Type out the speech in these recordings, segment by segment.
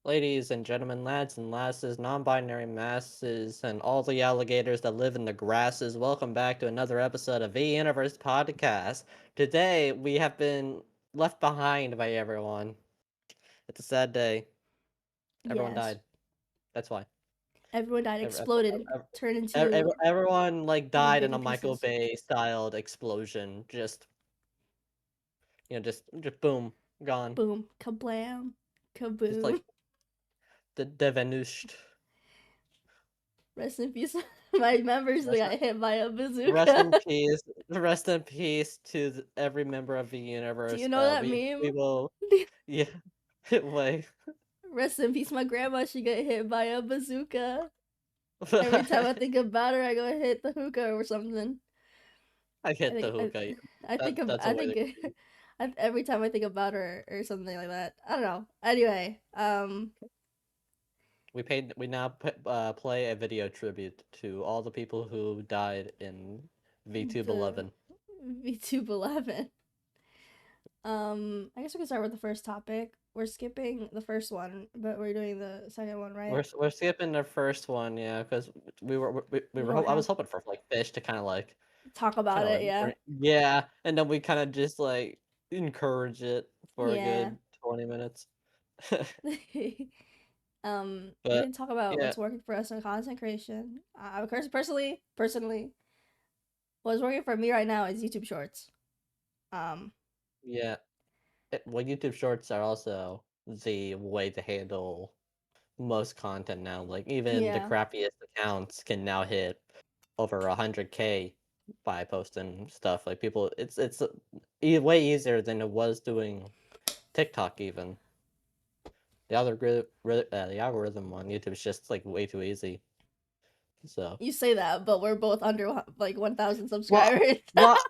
Ladies and gentlemen, lads and lasses, non-binary masses, and all the alligators that live in the grasses, welcome back to another episode of VUniverse podcast. Today, we have been left behind by everyone. It's a sad day. Everyone Yes. died. That's why. Everyone died, Ev- ev- exploded, ev- turned into Everyone like little died in a baby Michael pieces. Bay styled explosion. Just boom, gone. Boom. Kablam. Just Kaboom. like the vanished. Rest in peace. My members that Rest, got hit by a rest bazooka. in peace. Rest in peace to every member of the Do you universe. know that We meme? will, yeah, way. Rest in peace, my grandma. She got hit by a bazooka. Every time I think about her, I go hit the hookah or something. I I hit the think I, hookah. I think of That's a I way think to be. every time I think about her or something like that. I don't know. Anyway, We now play a video tribute to all the people who died in VTube the 11. VTube 11. I guess we can start with the first topic. We're skipping the first one, but we're doing the second one, right? We're skipping the first one, yeah, because we We were don't I was have hoping for like fish to talk about it, yeah. yeah, and then we kind of just like encourage it for a Yeah. good 20 minutes. We But can talk about yeah, what's working for us in content creation. Of course, personally, what's working for me right now is YouTube Shorts. Um, yeah. Well, YouTube Shorts are also the way to handle most content now. Like even the yeah, crappiest accounts can now hit over 100K by posting stuff. Like people, it's way easier than it was doing TikTok. Even the algorithm on YouTube is just like way too easy. So you say that, but we're both under like 1,000 well, subscribers.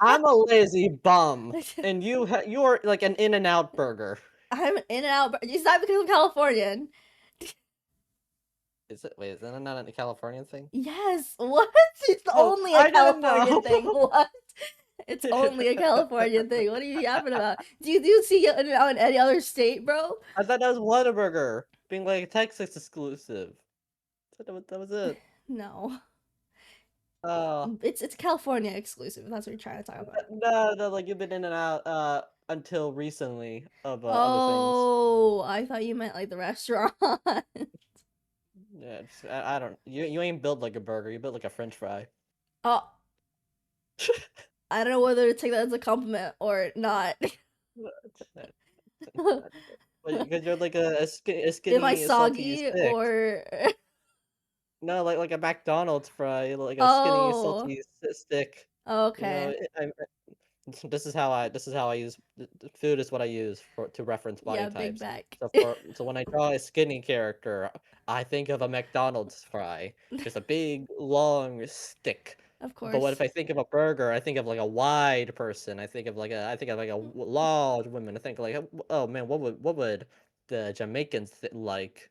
I'm a lazy bum, and you're like an In-N-Out burger. I'm in and out. But it's not because I'm Californian. Is it? Wait, is that not a Californian thing? Yes. What? It's Oh, only a I didn't Californian know. thing. What? It's only a Californian thing. What are you yapping about? Do you see it in any other state, bro? I thought that was Whataburger being like a Texas exclusive. I thought that was it. No. Oh, It's California exclusive. That's what you're trying to talk about. no, like you've been in and out until recently of other things. Oh, I thought you meant like the restaurant. Yeah, I don't. You ain't built like a burger. You built like a French fry. Oh, I don't know whether to take that as a compliment or not. Because you're like a Am I skinny, salty soggy stick. or? No, like a McDonald's fry, like a skinny, Oh, salty stick. You know, okay. this is how I use food is what I use for to reference body Yeah, big types. back. So when I draw a skinny character, I think of a McDonald's fry, just a big long stick. Of But what course. if I think of a burger? I think of like a wide person. I think of like a large woman. I think like, oh man, what would the Jamaicans like?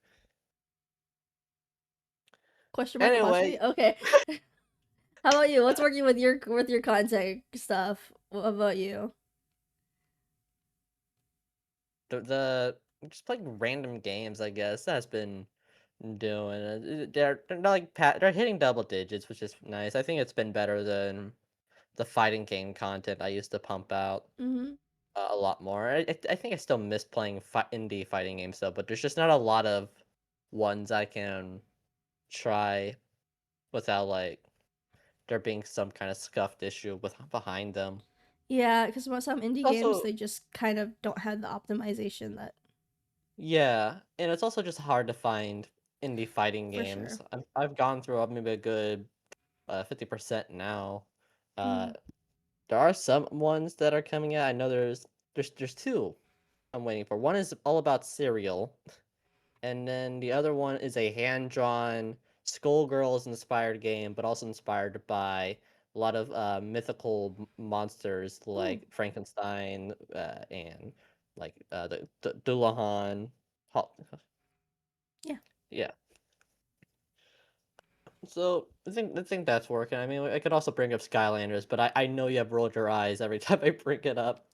Question mark apostrophe. Anyway, Okay. How about you? What's working with your content stuff? What about you? the just playing random games, I guess that's been doing it. They're not like they're hitting double digits, which is nice. I think it's been better than the fighting game content I used to pump out Mm-hmm. a lot more. I think I still miss playing indie fighting games though, but there's just not a lot of ones I can try without like there being some kind of scuffed issue with behind them. Yeah, because some It's indie games also they just kind of don't have the optimization that yeah, and it's also just hard to find indie fighting for games. sure. I've gone through maybe a good 50% now. Uh, Mm. there are some ones that are coming out. I know there's two I'm waiting for. One is all about cereal, and then the other one is a hand-drawn Skullgirls inspired game, but also inspired by a lot of mythical monsters Mm. like Frankenstein and like the Dullahan. Yeah. Yeah. So I think that's working. I mean, I could also bring up Skylanders, but I know you have rolled your eyes every time I bring it up.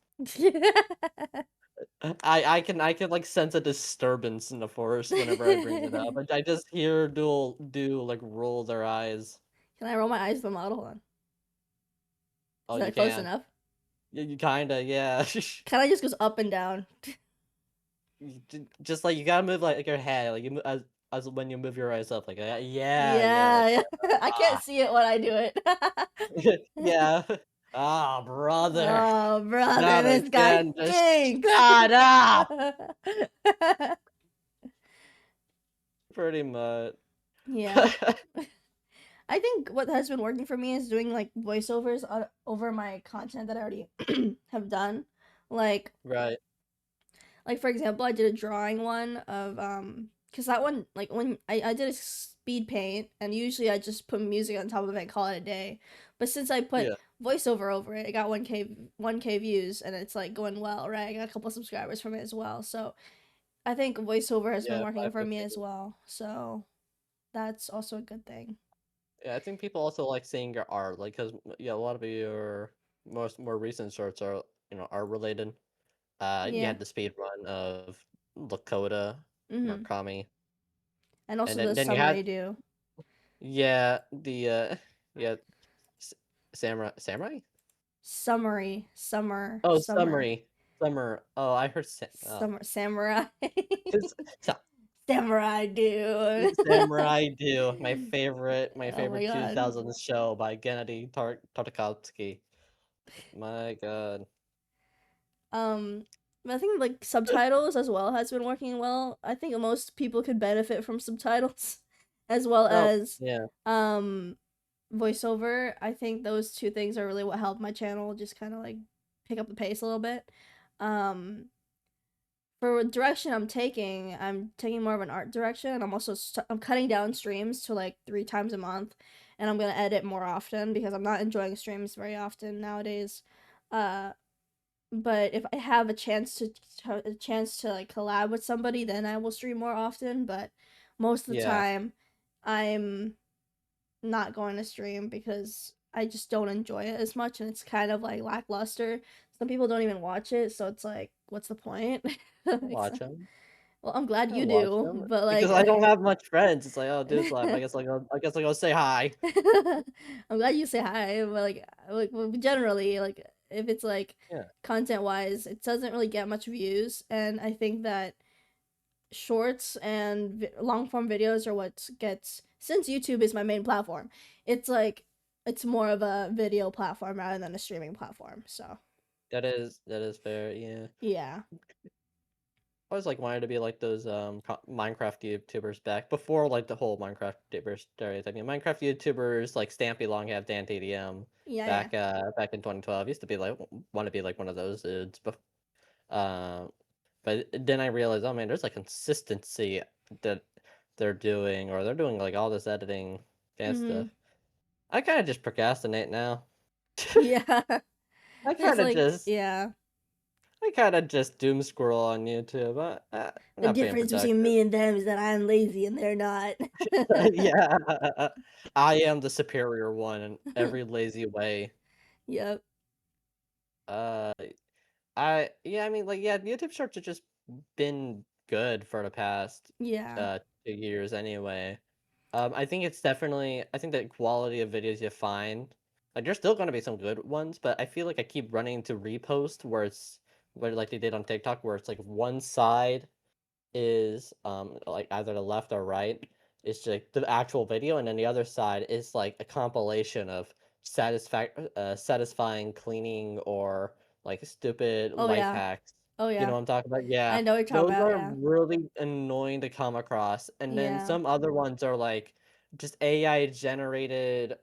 I can like sense a disturbance in the forest whenever I bring it up. I just hear do like roll their eyes. Can I roll my eyes at the model? Hold on. Oh, Is you that close can. enough? You kinda, yeah. Kind of just goes up and down. Just like you gotta move like your head, like as when you move your eyes up, like yeah, like Yeah, yeah. I can't see it when I do it. yeah. Ah, brother, Oh, brother, not this guy again. Just stinks. shut up. Pretty much. Yeah. I think what has been working for me is doing like voiceovers over my content that I already have done. Like Right. like for example, I did a drawing one of cuz that one like when I did a speed paint and usually I just put music on top of it and call it a day. But since I put Yeah. voiceover over it, it got 1k views and it's like going well, right? I got a couple subscribers from it as well. So, I think voiceover has been Yeah. working for me 550. as well. So, that's also a good thing. Yeah, I think people also like seeing your art, like, cause yeah, a lot of your more recent shorts are art related. You Yeah. had the speed run of Lakota, Mhm. Murakami, And and also the then you had summary do. yeah yeah S- samurai. Oh, Summer. summary, summer. Oh, I heard Samurai. it's, Samurai dude. samurai do my Oh my favorite god. 2000s show by Gennady Tartakovsky. My God. Um, I think like subtitles as well has been working well. I think most people could benefit from subtitles as well Oh as yeah um voiceover. I think those two things are really what helped my channel just kind of like pick up the pace a little bit. Um, for what direction I'm taking more of an art direction. And I'm also I'm cutting down streams to like 3 times a month, and I'm gonna edit more often because I'm not enjoying streams very often nowadays. Uh, but if I have a chance to like collab with somebody, then I will stream more often. But most of the yeah. time, I'm not going to stream because I just don't enjoy it as much, and it's kind of like lackluster. Some people don't even watch it, so it's like, what's the point? That I makes watch sense. them. Well, I'm glad I you watch do, them but because like, I don't have much friends. It's like, oh, dude's left. I guess I'll go say hi. I'm glad you say hi. But like well, generally, like if it's like Yeah, content wise, it doesn't really get much views, and I think that shorts and long form videos are what gets, since YouTube is my main platform. It's like it's more of a video platform rather than a streaming platform. So that is fair. Yeah, yeah, I always like wanted to be like those Minecraft YouTubers back before like the whole Minecraft YouTubers stereotype. Minecraft YouTubers like Stampy Longhair Dan TDM yeah, yeah. back in 2012 used to be like want to be like one of those dudes. Uh, but then I realized, oh man, there's like consistency that they're doing like all this editing and stuff. Mm-hmm. I kind of just procrastinate now. Yeah, I it's kind of like just yeah. I kind of just doom scroll on YouTube. I'm The not being difference between productive. me and them is that I'm lazy and they're not. Yeah, I am the superior one in every lazy way. Yep. Uh, I mean, like, yeah, YouTube Shorts have just been good for the past Yeah. 2 years anyway. I think the quality of videos you find, like, there's still gonna be some good ones, but I feel like I keep running into repost where like they did on TikTok, where it's like one side is like either the left or right is just like, the actual video, and then the other side is like a compilation of satisfying cleaning or like stupid Oh life yeah. hacks. Oh You know yeah. what I'm talking about? Yeah, I know what you're talking those about. are Yeah. really annoying to come across. And then Yeah. some other ones are like just AI generated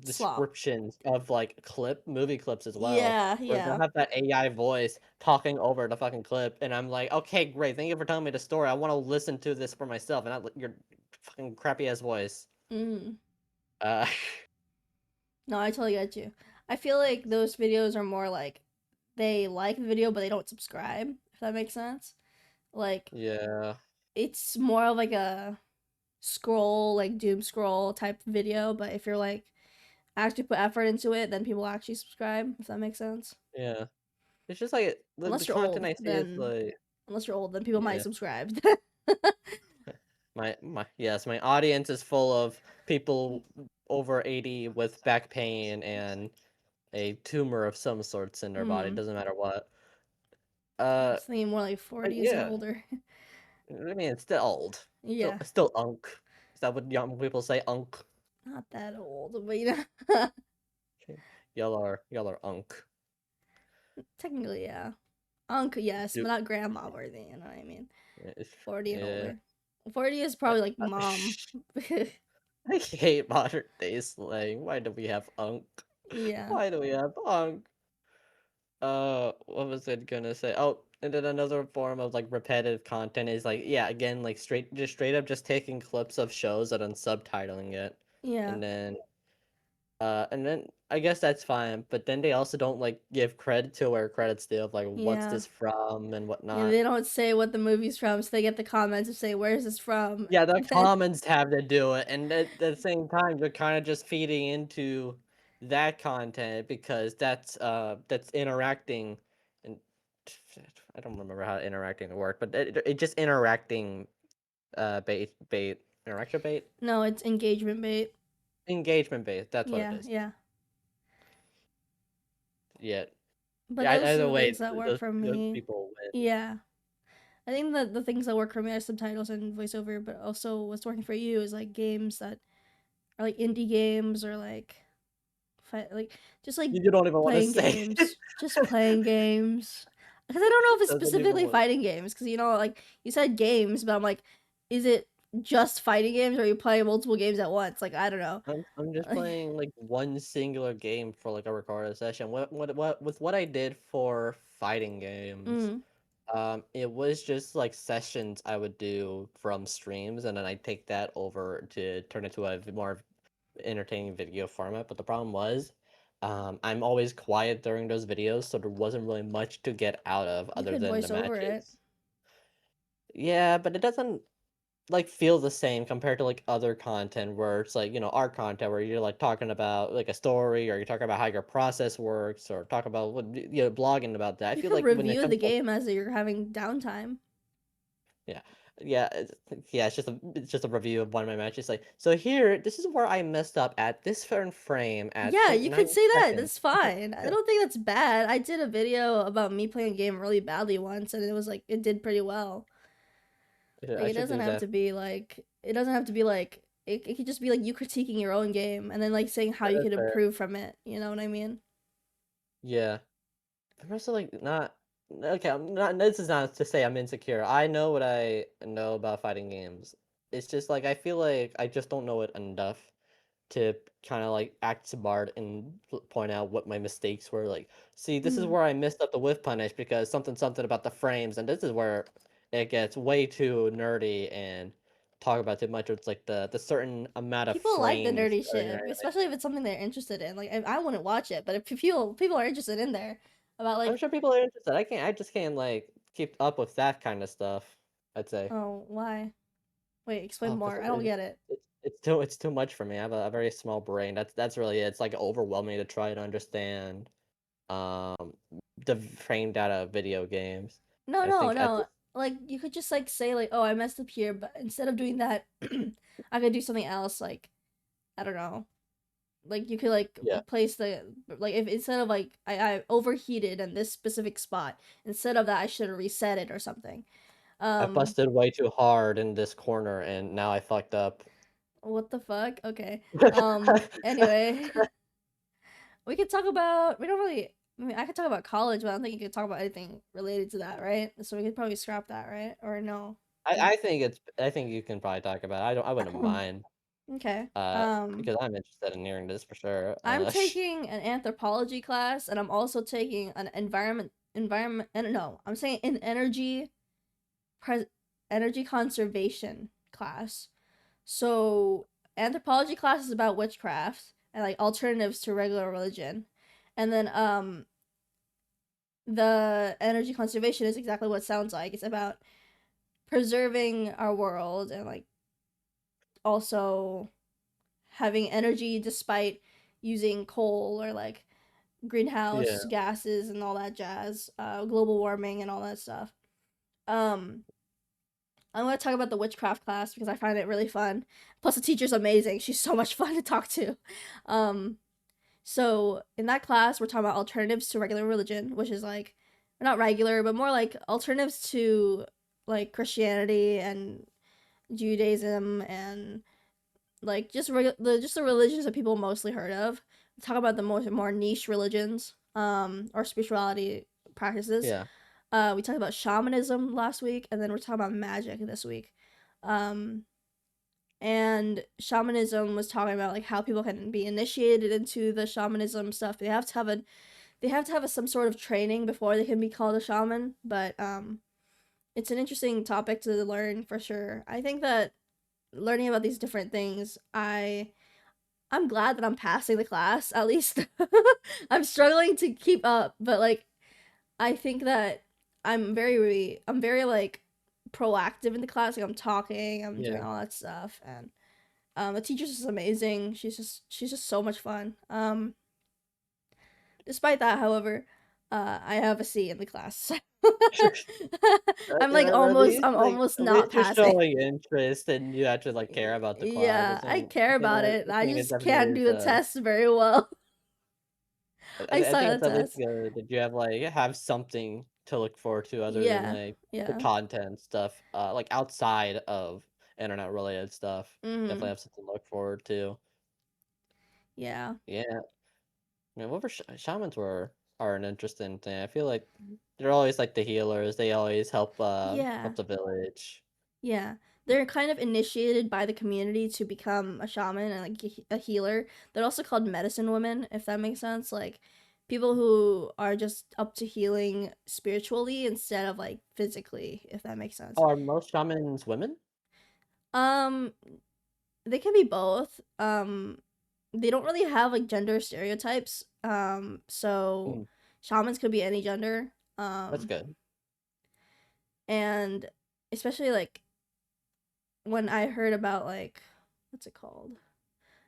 Slop. descriptions of like movie clips as well, Yeah. where they'll Yeah. have that AI voice talking over the fucking clip, and I'm like, okay, great, thank you for telling me the story. I want to listen to this for myself, and not your fucking crappy ass voice. Mm. Uh, No, I totally get you. I feel like those videos are more like they like the video but they don't subscribe, if that makes sense. Like yeah, it's more of like a scroll, like doom scroll type video, but if you're like actually put effort into it, then people actually subscribe, if that makes sense. yeah. It's just like the Unless you're content old, I see is then like people might yeah. subscribe. My yes, my audience is full of people over 80 with back pain and a tumor of some sorts in their body, Mm. doesn't matter what. I Uh, was thinking more like but 40s and yeah, older. I mean, it's still old. Yeah, Still unk. Is that what young people say, unk? not that old, but you know, Y'all are unk. technically, yeah. Uncle, yes, but Do- not grandma worthy. You know what I mean? 40 and Yeah. older. 40 is Uh, probably like mom. I hate modern day slang. Why do we have unk? Yeah, Why do we have unk? What was it gonna say? Oh, and then another form of like repetitive content is like, yeah, again, like straight up just taking clips of shows and then subtitling it, yeah, and then I guess that's fine. But then they also don't like give credit to where credit's due of like what's yeah. this from and Yeah, whatnot. they don't say what the movie's from, so they get the comments to say, "Where's this from?" Yeah, the Then, comments have to do it, and at the same time, you're kind of just feeding into that content because that's interacting, and I don't remember how interacting work, but it just interacting bait interaction bait no, it's engagement bait. engagement bait. That's what it Yeah, is. yeah. Yeah, But yeah. those are Either the way, things that work those for those me. people win. Yeah. I think that the things that work for me are subtitles and voiceover, but also what's working for you is like games that are like indie games or like like just like You don't even want to playing say. games, just playing games. Because I don't know if it's Doesn't even specifically want. fighting games. Because you know, like you said games, but I'm like, is it just fighting games, or are you playing multiple games at once? Like I don't know. I'm just playing like one singular game for like a recorded session. What with what I did for fighting games, Mm. it was just like sessions I would do from streams, and then I take that over to turn it to a more entertaining video format. But the problem was, I'm always quiet during those videos, so there wasn't really much to get out of You other could than the voice over it. matches. Yeah, but it doesn't like feel the same compared to like other content where it's like our content where you're like talking about like a story or you're talking about how your process works or talk about what blogging about that. I You feel could like when it review comes the to game as you're having downtime. yeah yeah it's just a review of one of my matches like so here this is where I messed up at this certain frame at Yeah, point you could 9 say that. seconds. That's fine. I don't think that's bad. I did a video about me playing a game really badly once, and it was like it did pretty well. Yeah, Like I it should doesn't do have that. to be like it doesn't have to be like it could just be like you critiquing your own game and then like saying how you That's could fair. improve from it. You know what I mean? Yeah, I'm also like not okay. I'm not. This is not to say I'm insecure. I know what I know about fighting games. It's just like I feel like I just don't know it enough to kind of like act smart and point out what my mistakes were. Like, see, this is Mm. where I messed up the whiff punish because something about the frames, and this is where it gets way too nerdy and talk about too much. It's like the certain amount of People like the frames nerdy are in shit, there. especially if it's something they're interested in. Like I wouldn't watch it, but if people are interested in there about I'm like sure people are interested. I just can't like keep up with that kind of stuff. I'd say. oh why wait explain Oh, because more. I don't get it. it's too much for me. I have a very small brain. That's really it. It's like overwhelming to try to understand um the framed data of video games. No, I no, think at no. this Like you could just like say like oh I messed up here, but instead of doing that, I could do something else. Like I don't know. Like you could like yeah, place the like if instead of like I overheated in this specific spot, instead of that I should have reset it or something. I Um, busted way too hard in this corner and now I fucked up. what the fuck? Okay. Anyway, we could talk about we don't really I mean I could talk about college, but I don't think you could talk about anything related to that, right? So we could probably scrap that, right? Or no? I think you can probably talk about it. I wouldn't mind. Okay. Because I'm interested in hearing this for sure. I'm taking an anthropology class and I'm also taking an environment and no, I'm saying an pres- energy conservation class. So anthropology class is about witchcraft and like alternatives to regular religion. And then the energy conservation is exactly what it sounds like. It's about preserving our world and like also having energy despite using coal or like Yeah. greenhouse gases and all that jazz, global warming and all that stuff. Um, I'm gonna talk about the witchcraft class because I find it really fun. Plus, the teacher's amazing. She's so much fun to talk to. Um, so in that class, we're talking about alternatives to regular religion, which is like not regular, but more like alternatives to like Christianity and Judaism and like just the religions that people mostly heard of. We talk about the more niche religions, or spirituality practices. Yeah. We talked about shamanism last week, and then we're talking about magic this week. Um, and shamanism was talking about like how people can be initiated into the shamanism stuff. They have to have some sort of training before they can be called a shaman. But it's an interesting topic to learn for sure. I think that learning about these different things, I'm glad that I'm passing the class at least. I'm struggling to keep up, but like I think that I'm very like proactive in the class. Like I'm talking, I'm doing Yeah. all that stuff, and the teacher's just amazing. She's just so much fun. Despite that, however, I have a C in the class. I'm almost At not least you're passing. showing interest and you actually, like, care about the class. Yeah, I care about it. I I think it just definitely can't is, do the test very well. I I suck think at it's the at least test. good that you have something to look forward to other than, Yeah, like, the yeah. content stuff, like, outside of internet-related stuff. Definitely Mhm. have something to look forward to. Yeah. Yeah. Yeah, what were shamans are an interesting thing. I feel like they're always like the healers. They always Yeah. help the village. Yeah. They're kind of initiated by the community to become a shaman and like a healer. They're also called medicine women, if that makes sense. Like people who are just up to healing spiritually instead of like physically, if that makes sense. Oh, are most shamans women? Um they can be both. They don't really have like gender stereotypes. So Mm, shamans could be any gender. that's good. And especially like when I heard about like what's it called?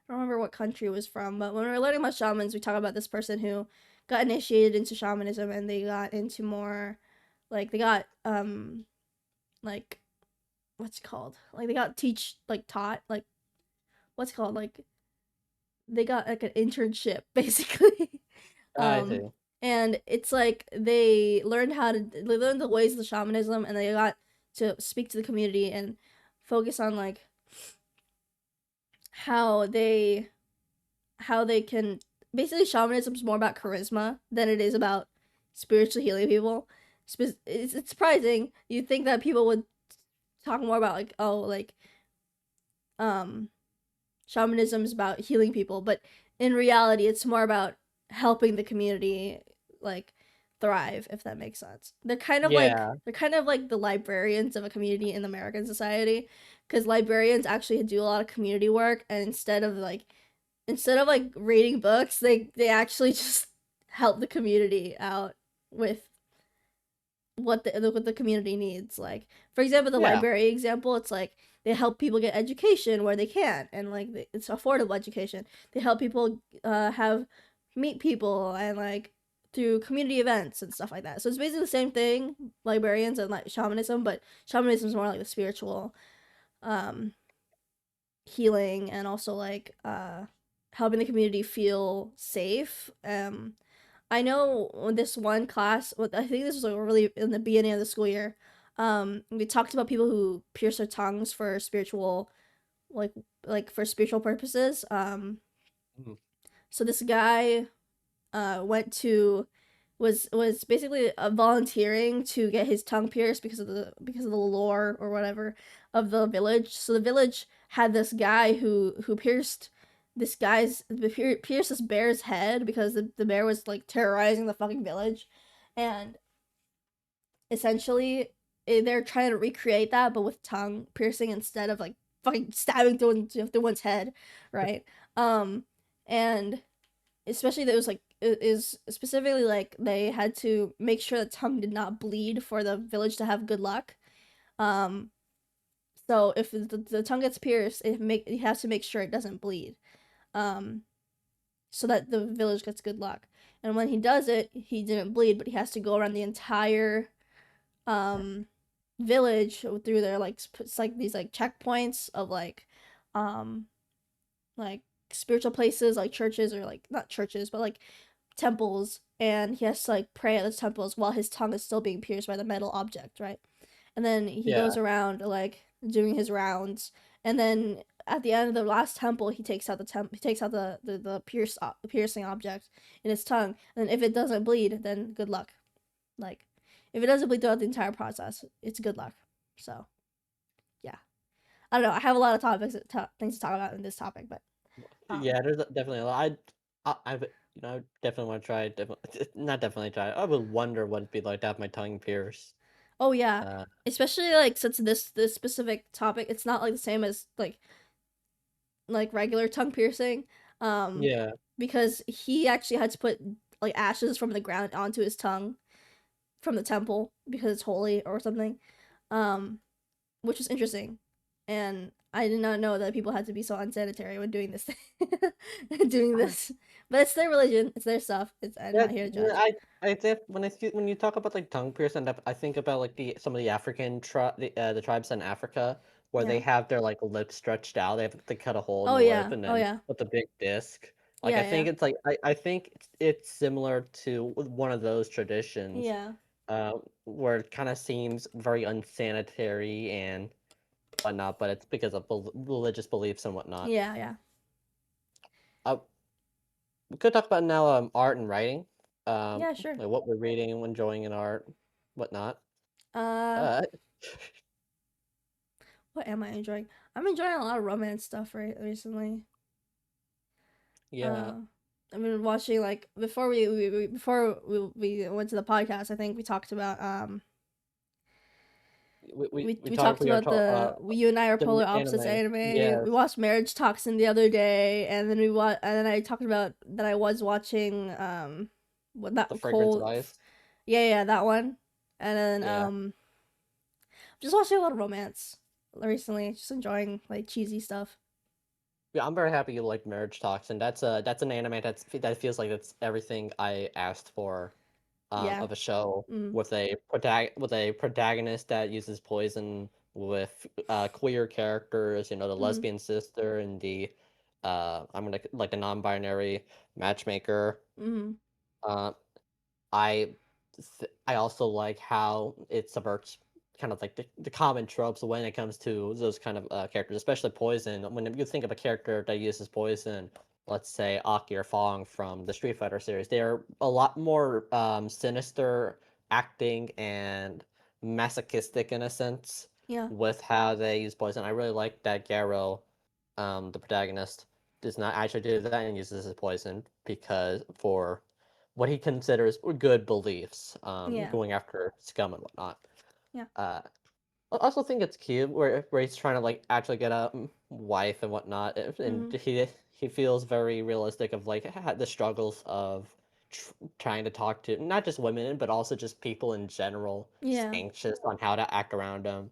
I don't remember what country it was from, but when we were learning about shamans, we talk about this person who got initiated into shamanism and they got into more like they got like what's it called? Like they got taught like what's it called? Like they got like an internship basically. I um see. and it's like they learned the ways of the shamanism and they got to speak to the community and focus on like how they how they can basically shamanism is more about charisma than it is about spiritually healing people. It's surprising. You'd think that people would talk more about like oh like um shamanism is about healing people, but in reality it's more about helping the community like thrive, if that makes sense. Yeah. They're kind of like the librarians of a community in American society because librarians actually do a lot of community work and instead of like reading books, they actually just help the community out with what the community needs. Like for example, the Yeah. library example, it's like they help people get education where they can, and like it's affordable education. They help people have meet people and like through community events and stuff like that. So it's basically the same thing, librarians and like shamanism, but shamanism is more like the spiritual um healing and also like helping the community feel safe. I know this one class, I think this was like really in the beginning of the school year. We talked about people who pierce their tongues for spiritual, like for spiritual purposes. Mhm. So this guy went to was basically volunteering to get his tongue pierced because of the lore or whatever of the village. So the village had this guy who pierced pierced this bear's head because the bear was like terrorizing the fucking village, and essentially they're trying to recreate that but with tongue piercing instead of like fucking stabbing through one's head, right? And especially that was like it is specifically like they had to make sure the tongue did not bleed for the village to have good luck. Um, so if the tongue gets pierced, it has to make sure it doesn't bleed. Um, so that the village gets good luck. and when he does it, he didn't bleed, but he has to go around the entire um village through their like it's like these like checkpoints of um like spiritual places like churches, or like not churches but like temples, and he has to like pray at the temples while his tongue is still being pierced by the metal object, right? And then he Yeah, goes around like doing his rounds, and then at the end of the last temple he takes out the piercing object in his tongue, and if it doesn't bleed, then good luck. Like, if it doesn't bleed throughout the entire process, it's good luck. So yeah, I don't know, I have a lot of things to talk about in this topic, but yeah. There's definitely a lot. I've definitely want to try. Definitely, not definitely try. I would wonder what it'd be like to have my tongue pierced. oh yeah, Uh, especially like since this specific topic, it's not like the same as like regular tongue piercing, um yeah. because he actually had to put like ashes from the ground onto his tongue from the temple because it's holy or something, um which was interesting, and I did not know that people had to be so unsanitary when doing this doing this, but it's their religion, it's their stuff, I'm Yeah, not here to yeah, judge. I def when you talk about like tongue piercing, I think about like some of the African the tribes in Africa where Yeah. they have their like lips stretched out. They have to cut a hole in Oh the lip yeah, and oh then yeah, with the big disc. Like yeah, I yeah, think it's like I think it's similar to one of those traditions, yeah, where it kind of seems very unsanitary and whatnot, but it's because of religious beliefs and whatnot. yeah, yeah, Uh, we could talk about now art and writing, yeah, sure. like what we're reading, enjoying in art, whatnot. uh Uh, what am I enjoying? I'm enjoying a lot of romance stuff right recently. yeah, uh I've been watching, like, before we went to the podcast, I think we talked about we we talked talked we are about talk you and I are the polar opposites anime. anime. We Yes, watched Marriage Toxin the other day, and then I talked about that I was watching what that the fragrance of cold, ice. yeah, yeah, that one. And then Yeah. just watching a lot of romance recently, just enjoying like cheesy stuff. Yeah, I'm very happy you like Marriage Talks, and that's an anime that feels like it's everything I asked for Yeah. of a show Mm. with a protagonist that uses poison with queer characters, the Mm. lesbian sister and the I'm gonna like the non-binary matchmaker. Mm. Uh, I I also like how it subverts kind of like the common tropes when it comes to those kind of characters, especially poison. When you think of a character that uses poison, let's say Aki or Fong from the Street Fighter series, they're a lot more sinister acting and masochistic in a sense Yeah, with how they use poison. I really like that Garo, the protagonist, does not actually do that and uses his poison because for what he considers good beliefs, yeah, going after scum and whatnot. yeah. Uh, I also think it's cute where he's trying to like actually get a wife and whatnot, and Mm. he feels very realistic of like the struggles of trying to talk to not just women but also just people in general, just Yeah, anxious on how to act around them.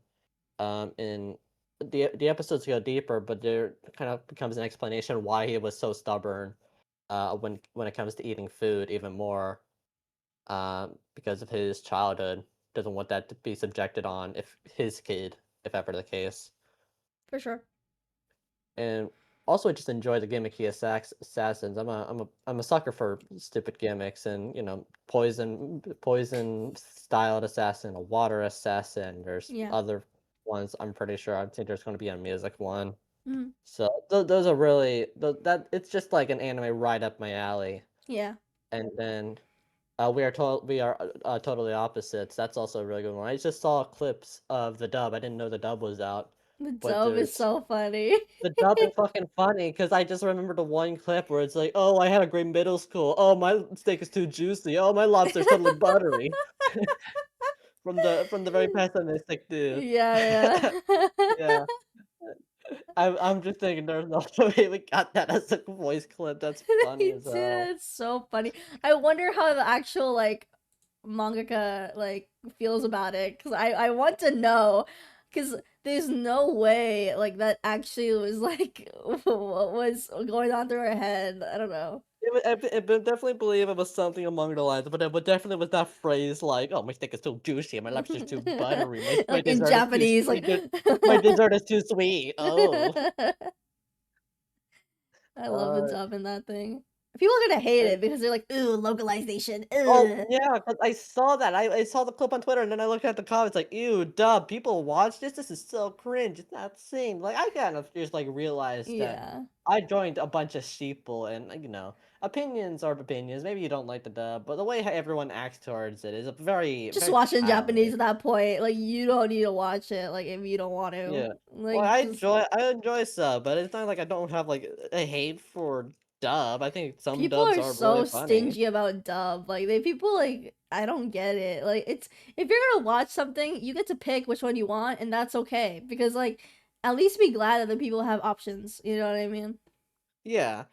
And the episodes go deeper, but there kind of becomes an explanation why he was so stubborn, when it comes to eating food even more, because of his childhood. Doesn't want that to be subjected on if his kid, if ever the case. for sure. And also, I just enjoy the gimmicky assassins. I'm a sucker for stupid gimmicks, and poison styled assassin, a water assassin. There's Yeah. other ones. I'm pretty sure. I think there's going to be a music one. Mm. So those are really that it's just like an anime right up my alley. Yeah. And then we are totally opposites. That's also a really good one. I just saw clips of the dub. I didn't know the dub was out, The but dub is there's so funny. the dub is fucking funny because I just remember the one clip where it's like, "Oh, I had a great middle school. Oh, my steak is too juicy. Oh, my lobster's totally buttery." From the very pessimistic dude. Yeah, yeah. Yeah, I'm just thinking there's no way we got that as a voice clip. That's He funny as did. hell. It's so funny. I wonder how the actual like mangaka like feels about it, because I want to know, because there's no way like that actually was like what was going on through her head. I don't know. I would definitely believe it was something along the lines, but it would definitely was not phrased like, "Oh, my steak is too juicy, my lobster's too buttery, my Like in dessert is too Japanese, like sweet, my dessert is too sweet, oh." I love the Uh, dub in that thing. People are gonna hate and it because they're like, "Ooh, localization, oh, ugh." yeah, 'cause I saw that, I saw the clip on Twitter, and then I looked at the comments like, "Ew, dub, people watch this? This is so cringe, it's not same." Like, I kind of just, like, realized that Yeah. I joined a bunch of sheeple and, opinions are opinions, maybe you don't like the dub, but the way how everyone acts towards it is a very, Just very watch in Japanese childish. at that point. Like you don't need to watch it, like if you don't want to. Yeah. Well, Like just I enjoy sub, but it's not like I don't have, like, a hate for dub, I think some people dubs are are really so funny. stingy about dub. Like they people like I don't get it. Like it's if you're gonna watch something, you get to pick which one you want, and that's okay. Because like at least be glad that the people have options. You know what I mean? Yeah.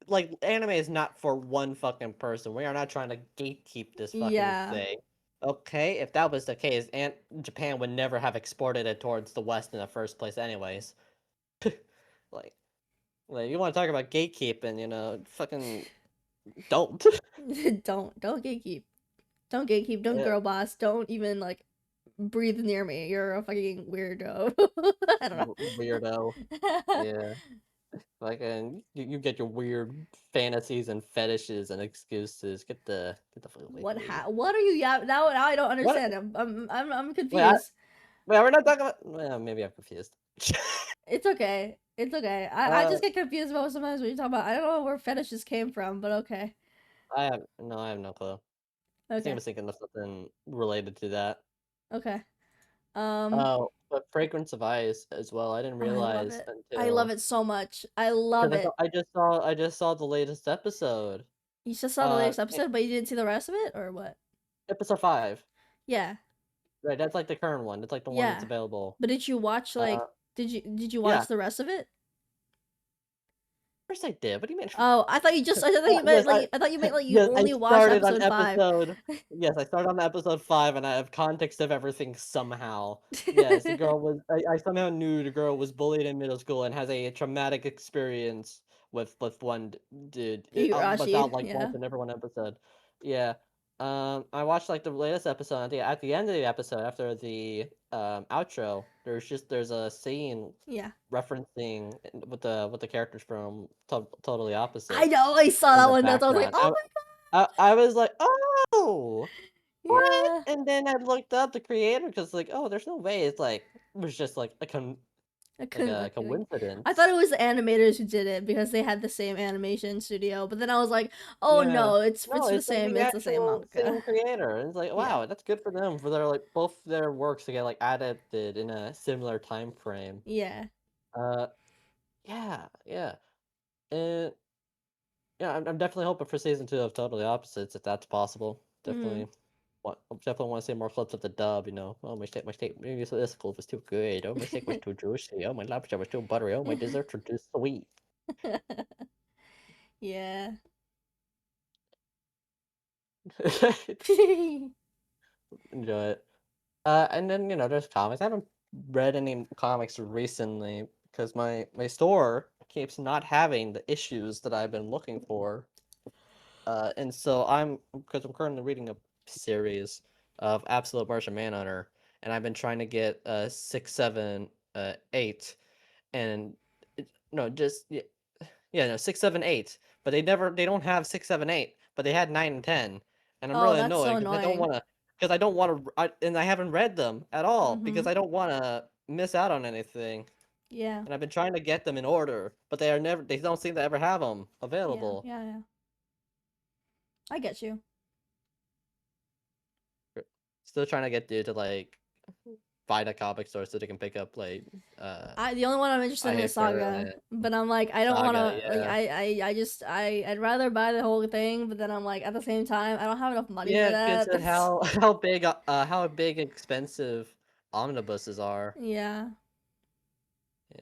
Like anime is not for one fucking person. We are not trying to gatekeep this fucking Yeah. thing. Okay, if that was the case, and Japan would never have exported it towards the West in the first place anyways. Like you wanna talk about gatekeeping, fucking don't. Don't gatekeep. Don't gatekeep. Don't Yeah, girl boss. Don't even like breathe near me. You're a fucking weirdo. I don't weirdo. know. Yeah. Like, and you get your weird fantasies and fetishes and excuses. Get the fuck away from me. What are you now I don't What? understand. I'm Wait, I confused. wait, we're not talking about well, maybe I'm confused. It's okay. It's okay. I Uh, just get confused about sometimes when you talk about I don't know where fetishes came from, but okay. I have no clue. I think I Okay. was thinking of something related to that. Okay. Um Oh, but Fragrance of Ice as well, I didn't oh, I love realize it. I love until it so much. I love because it. I just saw the latest episode. You just saw the Uh, latest e episode, but you didn't see the rest of it or what? episode 5. Yeah. Right, that's, like, the current one, it's, like, the one that's Yeah. available. But did you watch Uh, like did you yeah, watch the rest of it? of course I did, what do you mean? Oh, I thought you meant Yes, like I thought you meant like you yes, I only watched started on episode 5. episode yes, I started on episode 5, and I have context of everything somehow. Yes, the girl was I somehow knew the girl was bullied in middle school and has a traumatic experience with one dude, Rashid, without, like, yeah. watching every one episode. Yeah, I watched, like, the latest episode, at the end of the episode, after the, outro, there's a scene Yeah. referencing with the characters from Totally I Opposite know, I saw in that the one. That's I was like, background. "Oh my I was like, "Oh, what?" yeah." And then I looked up the creator because like, "Oh, there's no way it's like it was just like I couldn't a I thought coincidence." it was the animators who did it because they had the same animation studio, but then I was like, "Oh Yeah. no, No, it's the same the manga." same creator. And it's like, Yeah. wow, that's good for them for their like both their works to get like adapted in a similar time frame. Yeah. Uh, yeah, yeah. And yeah, I'm definitely hoping for season 2 of Totally Opposites if that's possible. Mhm. Definitely want to see more clips of the dub. Oh my steak, maybe this clip was too good. Oh, my steak was too juicy. Oh, my lobster was too buttery. Oh, my desserts were too sweet. Yeah. Enjoy it. And then there's comics. I haven't read any comics recently because my store keeps not having the issues that I've been looking for. And so because I'm currently reading a series of Absolute Martian Manhunter, and I've been trying to get 6, 7, 8, and no, just yeah, no 6, 7, 8. But they don't have 6, 7, 8. But they had 9 and 10, and I'm Oh, really that's so annoyed annoying. because I don't want to, and I haven't read them at all because Mhm. I don't want to miss out on anything. Yeah. And I've been trying to get them in order, but they don't seem to ever have them Yeah. available. Yeah. Yeah. I get you. Still trying to get dude to like find a comic store so they can pick up like The only one I'm interested I in is Hate Fairyland Saga, and but I'm like I don't want Saga, to like yeah. I'd rather buy the whole thing, but then I'm like at the same time I don't have enough money for Yeah, because that. of how big expensive omnibuses are. Yeah.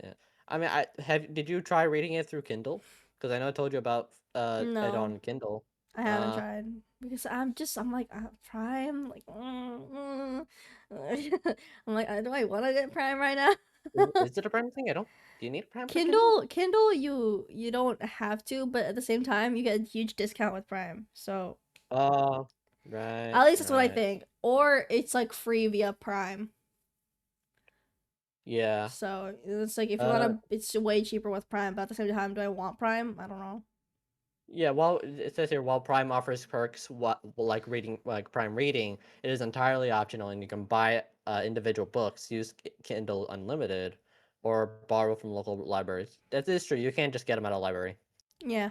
Yeah. I mean, I have did you try reading it through Kindle? Because I know I told you about it No, on Kindle. I haven't Uh tried because I'm like Prime like I'm like do I want to get Prime right now? Is it a Prime thing? I don't. Do you need a Prime for Kindle? Kindle, you don't have to, but at the same time, you get a huge discount with Prime. So Oh, right, at least that's what I right. think. Or it's like free via Prime. Yeah. So it's like if you Uh, wanna, it's way cheaper with Prime. But at the same time, do I want Prime? I don't know. yeah. Well, it says here while Prime offers perks, what like reading, like Prime Reading, it is entirely optional, and you can buy individual books, use Kindle Unlimited, or borrow from local libraries. That is true. You can't just get them at a library. Yeah.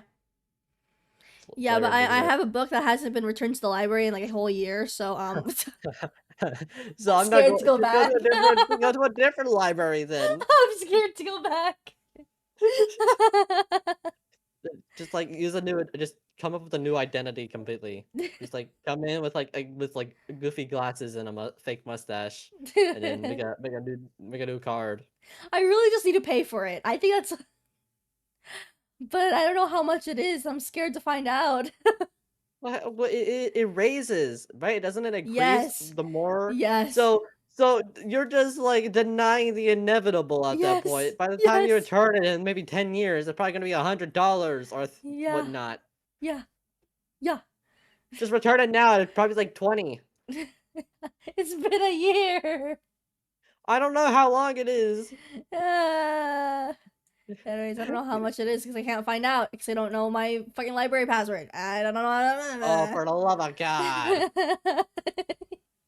So Yeah, but you're I gonna. have a book that hasn't been returned to the library in like a whole year, so So I'm I'm not scared going to go to go back. to a different go to a different library then. I'm scared to go back. Just like use a new, just come up with a new identity completely. Just like come in with like goofy glasses and a fake mustache, and then make a new card. I really just need to pay for it. I think that's, but I don't know how much it is. I'm scared to find out. Well, it raises, right? Doesn't it increase Yes. the more? Yes. So you're just like denying the inevitable at that Yes. point. By the time you Yes. return it in maybe 10 years, it's probably gonna be $100 or Yeah. whatnot. Yeah. Yeah. Just return it now. It's probably like 20. It's been a year. I don't know how long it is. Uh, anyways, I don't know how much it is because I can't find out because I don't know my fucking library password. I don't Oh, know. for the love of God.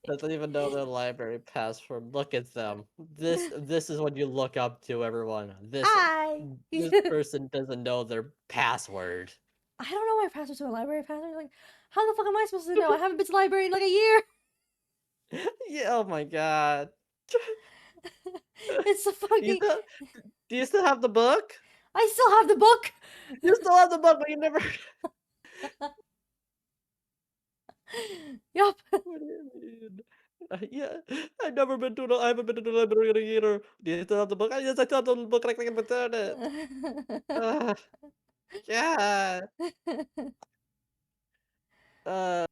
Doesn't even know their library password. Look at them. This is what you look up to, everyone. Hi. This person doesn't know their password. I don't know my password to a library password. Like, how the fuck am I supposed to know? I haven't been to the library in like a year. Yeah, oh my God. It's a Do you fucking. still do you still have the book? I still have the book. You still have the book, but you never. Yup. What do you mean? Yeah, I haven't been to the library in a year. Do you still have the book? Ah, yes, I still have the book. I can return it. Ugh, yeah. Uh,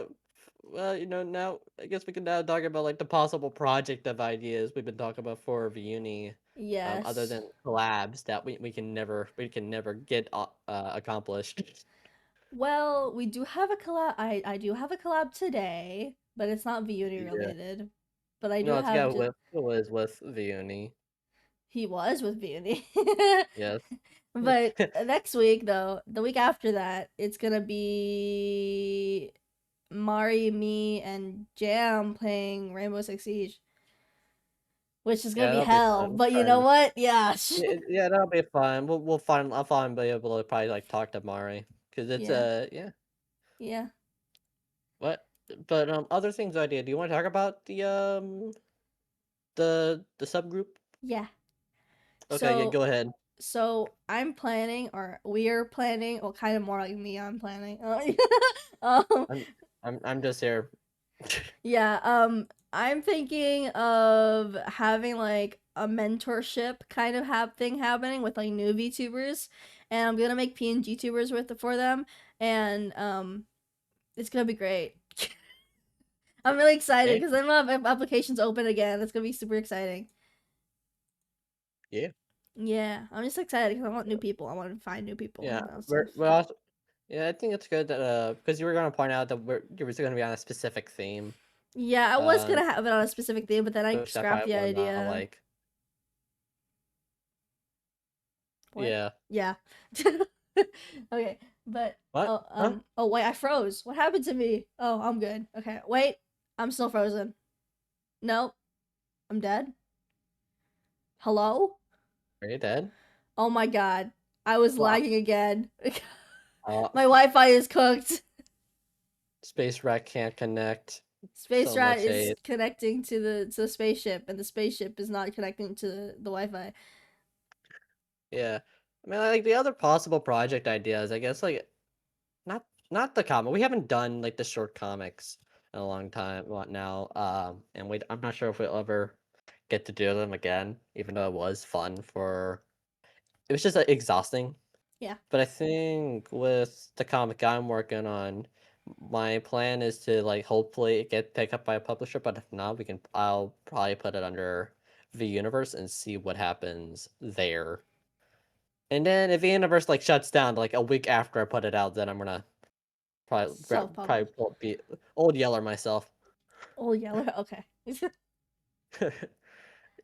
well, now I guess we can now talk about like the possible project of ideas we've been talking about for VUni. Other Yes. than collabs that we can never get accomplished. Well, we do have a collab. I do have a collab today, but it's not VUni Yeah. related. But I do No, it's have got just. with it was with VUni. He was with VUni. Yes. But next week, though, the week after that, it's gonna be Mari, me, and Jam playing Rainbow Six Siege, which is gonna Yeah, be that'll be hell. fun. We'll But you try know and what? Yeah. yeah, that'll be fun. We'll find I'll find be able to probably like talk to Mari because it's Yeah. yeah. Yeah. What? But other things I did. Do you want to talk about the subgroup? Yeah. Okay, yeah, So go ahead. so I'm planning, or we're planning, well, kind of more like me. I'm planning. Um, I'm I'm just here. yeah. I'm thinking of having like a mentorship kind of thing happening with like new VTubers, and I'm gonna make PNG tubers for them, and it's gonna be great. I'm really excited Okay. because I'm gonna have applications open again. It's gonna be super exciting. Yeah. Yeah, I'm just excited because I want new people. I want to find new people Yeah. and stuff. We're also yeah. I think it's good that because you were gonna point out that you were gonna be on a specific theme. Yeah, I was Uh, gonna have it on a specific theme, but then I which I scrapped probably the would not idea. like. What? Yeah. Yeah. Okay, but What? Huh? oh wait, I froze. What happened to me? Oh, I'm good. Okay, wait, I'm still frozen. Nope, I'm dead. Hello? Are you dead? Oh my god, I was Well, lagging again. uh, My Wi-Fi is cooked. Space Rat can't connect. Space So Rat much is hate. connecting to the spaceship, and the spaceship is not connecting to the Wi-Fi. Yeah. I mean, like the other possible project ideas, I guess, like not the comic. We haven't done like the short comics in a long time. What now? And I'm not sure if we'll ever get to do them again, even though it was fun for. It was just exhausting. Yeah. But I think with the comic I'm working on, my plan is to like hopefully get picked up by a publisher. But if not, I'll probably put it under VUniverse and see what happens there. And then if VUniverse like shuts down like a week after I put it out, then I'm gonna probably Self-publish. be old yeller myself. Old Yeller. Okay.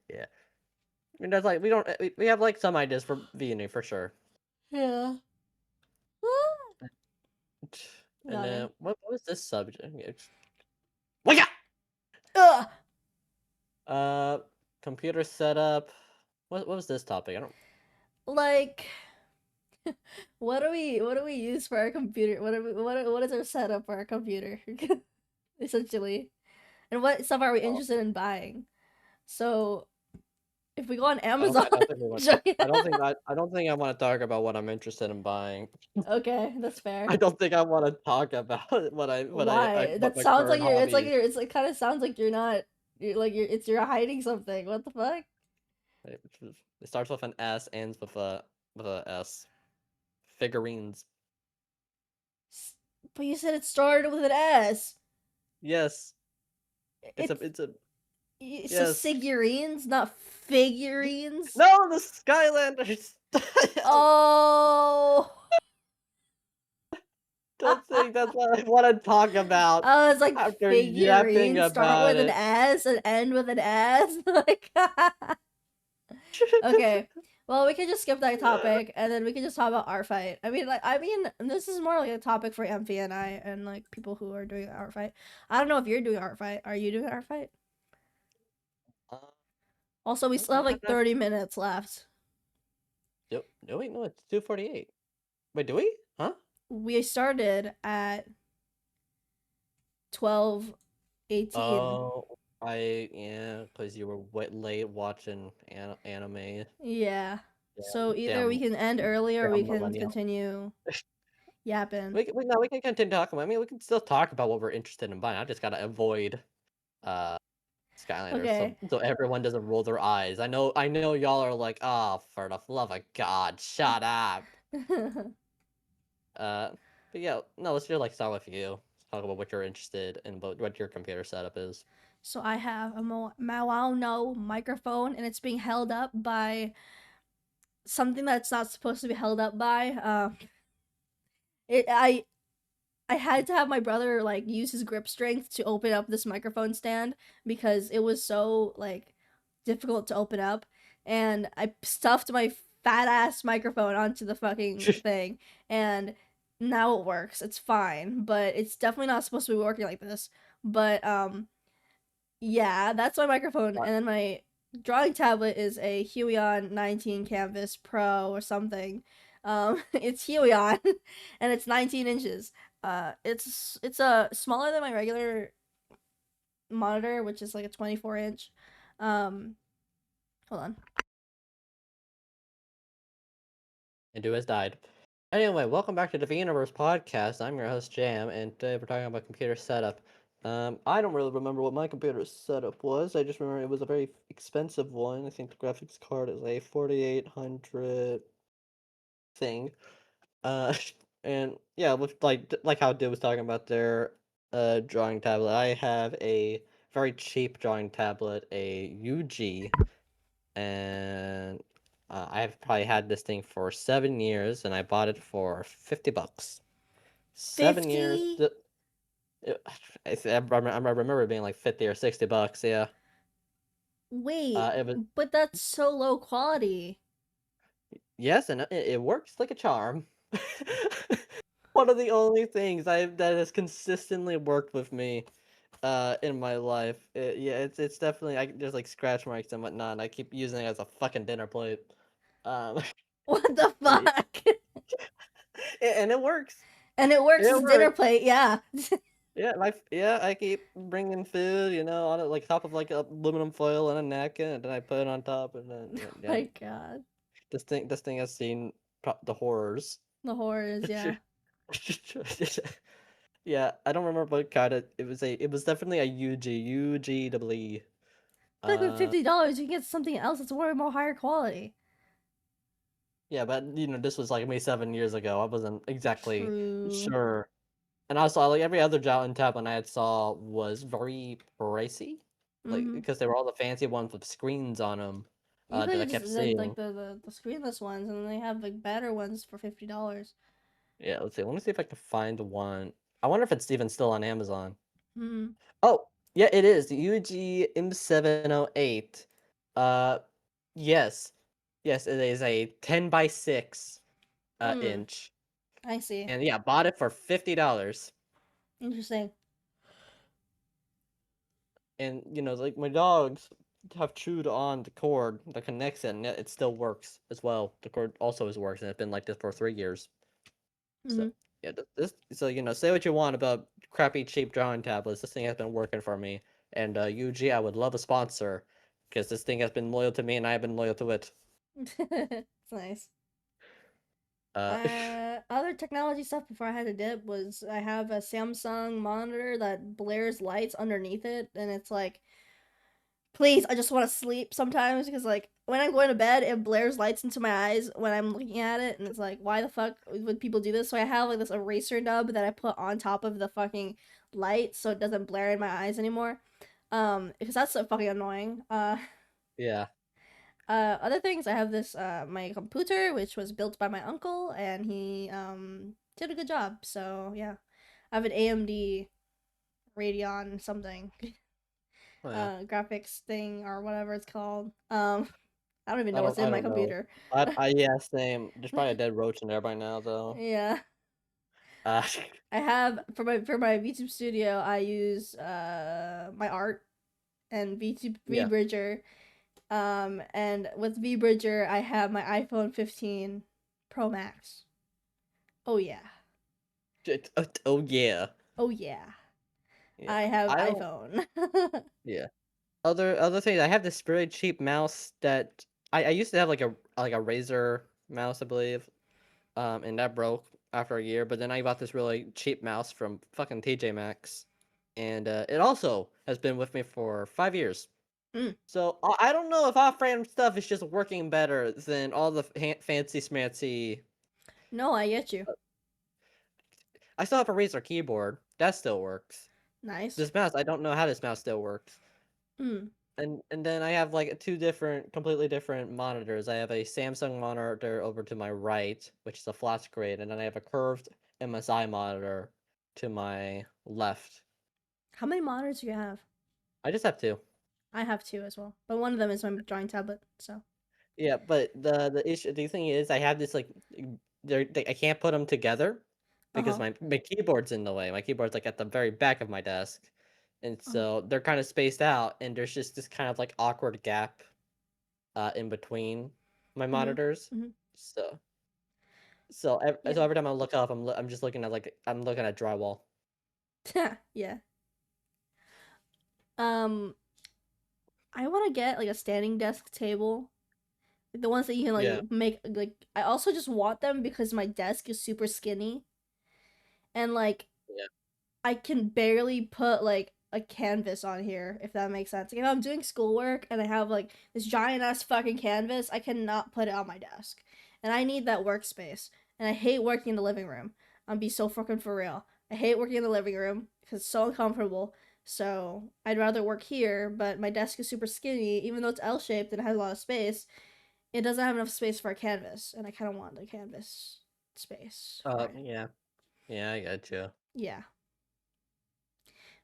Yeah. I mean, there's like we have like some ideas for VUni for sure. Yeah. And Yawning. then what was this subject? Wake up! Ugh. Uh, computer setup. What was this topic? I don't. Like, what do we use for our computer? What is our setup for our computer? Essentially, and what stuff are we Oh, interested in buying? So if we go on I don't. Amazon, I don't think we want. sure, I don't think. I don't think I want to talk about what I'm interested in buying. okay, that's I fair. don't think I want to talk about Why? what That my sounds like current hobby. it's like kind of sounds like you're not you're hiding something. What the fuck? It starts with an S, ends with a S. Figurines. But you said it started with an S. Yes. It's It's a so yes. figurines, not figurines. No, the Skylanders. Oh. Don't think that's what I want to talk about Oh, it's like after yapping figurines start about with an it. S and end with an S. Like, okay. Well, we could just skip that topic and then we can just talk about art fight. I mean, this is more like a topic for Emphy and I and like people who are doing art fight. I don't know if you're doing art fight. Are you doing art fight? Uh, Also, we still have like 30 minutes left. no, wait, no, it's 2:48. Wait, do we? Huh? We started at 12:18. Oh, yeah, because you were late watching anime. Yeah. Yeah, So either we damn, can end early or we damn can millennial. continue yapping. We can continue talking. I mean, we can still talk about what we're interested in buying. I just gotta avoid uh Skylanders Okay. so everyone doesn't roll their eyes. I know y'all are like, oh, for the love of God, shut up. Uh, but yeah, no, let's just like start with you. Let's talk about what you're interested in, what your computer setup is. So I have a Mawano microphone and it's being held up by something that's not supposed to be held up by. It I had to have my brother like use his grip strength to open up this microphone stand because it was so like difficult to open up, and I stuffed my fat ass microphone onto the fucking thing, and now it works. It's fine, but it's definitely not supposed to be working like this. But yeah, that's my microphone, and then my drawing tablet is a Huion 19 Canvas Pro or something. It's Huion, and it's 19 inches. It's a smaller than my regular monitor, which is like a 24-inch. Hold on. And Do has died. Anyway, welcome back to the VUniverse podcast. I'm your host Jam, and today we're talking about computer setup. I don't really remember what my computer setup was. I just remember it was a very expensive one. I think the graphics card is a 4800 thing. Uh, and yeah, with like how Dib was talking about their drawing tablet, I have a very cheap drawing tablet, a UG, and I've probably had this thing for 7 years, and I bought it for $50. 7 years. 50? I remember it being like 50 or $60. Yeah. Wait, It was but that's so low quality. yes, and it works like a charm. One of the only things that has consistently worked with me in my life. Yeah, it's definitely there's like scratch marks and whatnot, and I keep using it as a fucking dinner plate. Um What the it, fuck? and it works. And it works It as a dinner works. plate, yeah. Yeah, I keep bringing food, on it like top of like aluminum foil and a napkin, and then I put it on top, and then Oh yeah, my god. this thing has seen the horrors. The horrors, yeah. Yeah, I don't remember what kind of it was definitely a UGW. I feel like with Uh $50 you can get something else that's way more higher quality. yeah, but this was like maybe 7 years ago. I wasn't exactly True. sure. And also like every other Jousting tablet I had saw was very pricey. like Mm-hmm. because they were all the fancy ones with screens on them You that could I have just kept done like seeing. the screenless ones, and they have like better ones for $50. Yeah, let's see. Let me see if I can find one. I wonder if it's even still on Amazon. Mm. Oh, yeah, it is. The UG M708. Uh, yes. Yes, it is a 10 by 6 Mm. inch. I see. And yeah, bought it for $50. Interesting. And like my dogs have chewed on the cord that connects it, and it still works as well. The cord also has worked, and it's been like this for 3 years. So Mm-hmm. yeah, this so say what you want about crappy cheap drawing tablets. This thing has been working for me, and UG, I would love a sponsor because this thing has been loyal to me, and I have been loyal to it. It's nice. Uh, Other technology stuff before I had to dip was I have a Samsung monitor that blares lights underneath it, and it's like, please, I just want to sleep sometimes because like when I'm going to bed, it blares lights into my eyes when I'm looking at it, and it's like, why the fuck would people do this? So I have like this eraser nub that I put on top of the fucking light so it doesn't blare in my eyes anymore. Because that's so fucking annoying. yeah. Other things, I have this my computer, which was built by my uncle, and he did a good job. So yeah, I have an AMD Radeon something Oh, yeah. graphics thing or whatever it's called. I don't even know what's I in my don't know. computer. Yeah, same. There's probably a dead roach in there by now, though. Yeah, Uh, I have for my VTube studio. I use my art and VTube yeah. VBridger. And with VBridger, I have my iPhone 15 Pro Max. Oh yeah. Oh yeah. Oh yeah. Yeah. I have I don't. iPhone. Yeah. Other things. I have this really cheap mouse that I used to have like a Razer mouse, I believe. And that broke after a year. But then I bought this really cheap mouse from fucking TJ Maxx, and it also has been with me for 5 years. Mm. So I don't know if off-brand stuff is just working better than all the fancy smancy. No, I get you. I still have a Razer keyboard that still works. Nice. This mouse, I don't know how this mouse still works. Mm. And then I have like two different, completely different monitors. I have a Samsung monitor over to my right, which is a flat screen, and then I have a curved MSI monitor to my left. How many monitors do you have? I just have two. I have two as well, but one of them is my drawing tablet. So. Yeah, but the thing is, I have this like, I can't put them together Uh because huh. my keyboard's in the way. My keyboard's like at the very back of my desk, and Uh huh. so they're kind of spaced out, and there's just this kind of like awkward gap in between my Mhm. monitors. Mhm. So Yeah. so every time I look up, I'm just looking at I'm looking at drywall. Yeah. Um, I want to get like a standing desk table, like the ones that you can Yeah, like make. Like, I also just want them because my desk is super skinny, and like yeah. I can barely put like a canvas on here, if that makes sense. Like, if I'm doing schoolwork and I have like this giant ass fucking canvas, I cannot put it on my desk. And I need that workspace. And I hate working in the living room. I'm be so fucking for real. I hate working in the living room because it's so uncomfortable. So I'd rather work here, but my desk is super skinny, even though it's L shaped and it has a lot of space. It doesn't have enough space for a canvas, and I kind of want the canvas space for it. Yeah, yeah. I got you. Yeah.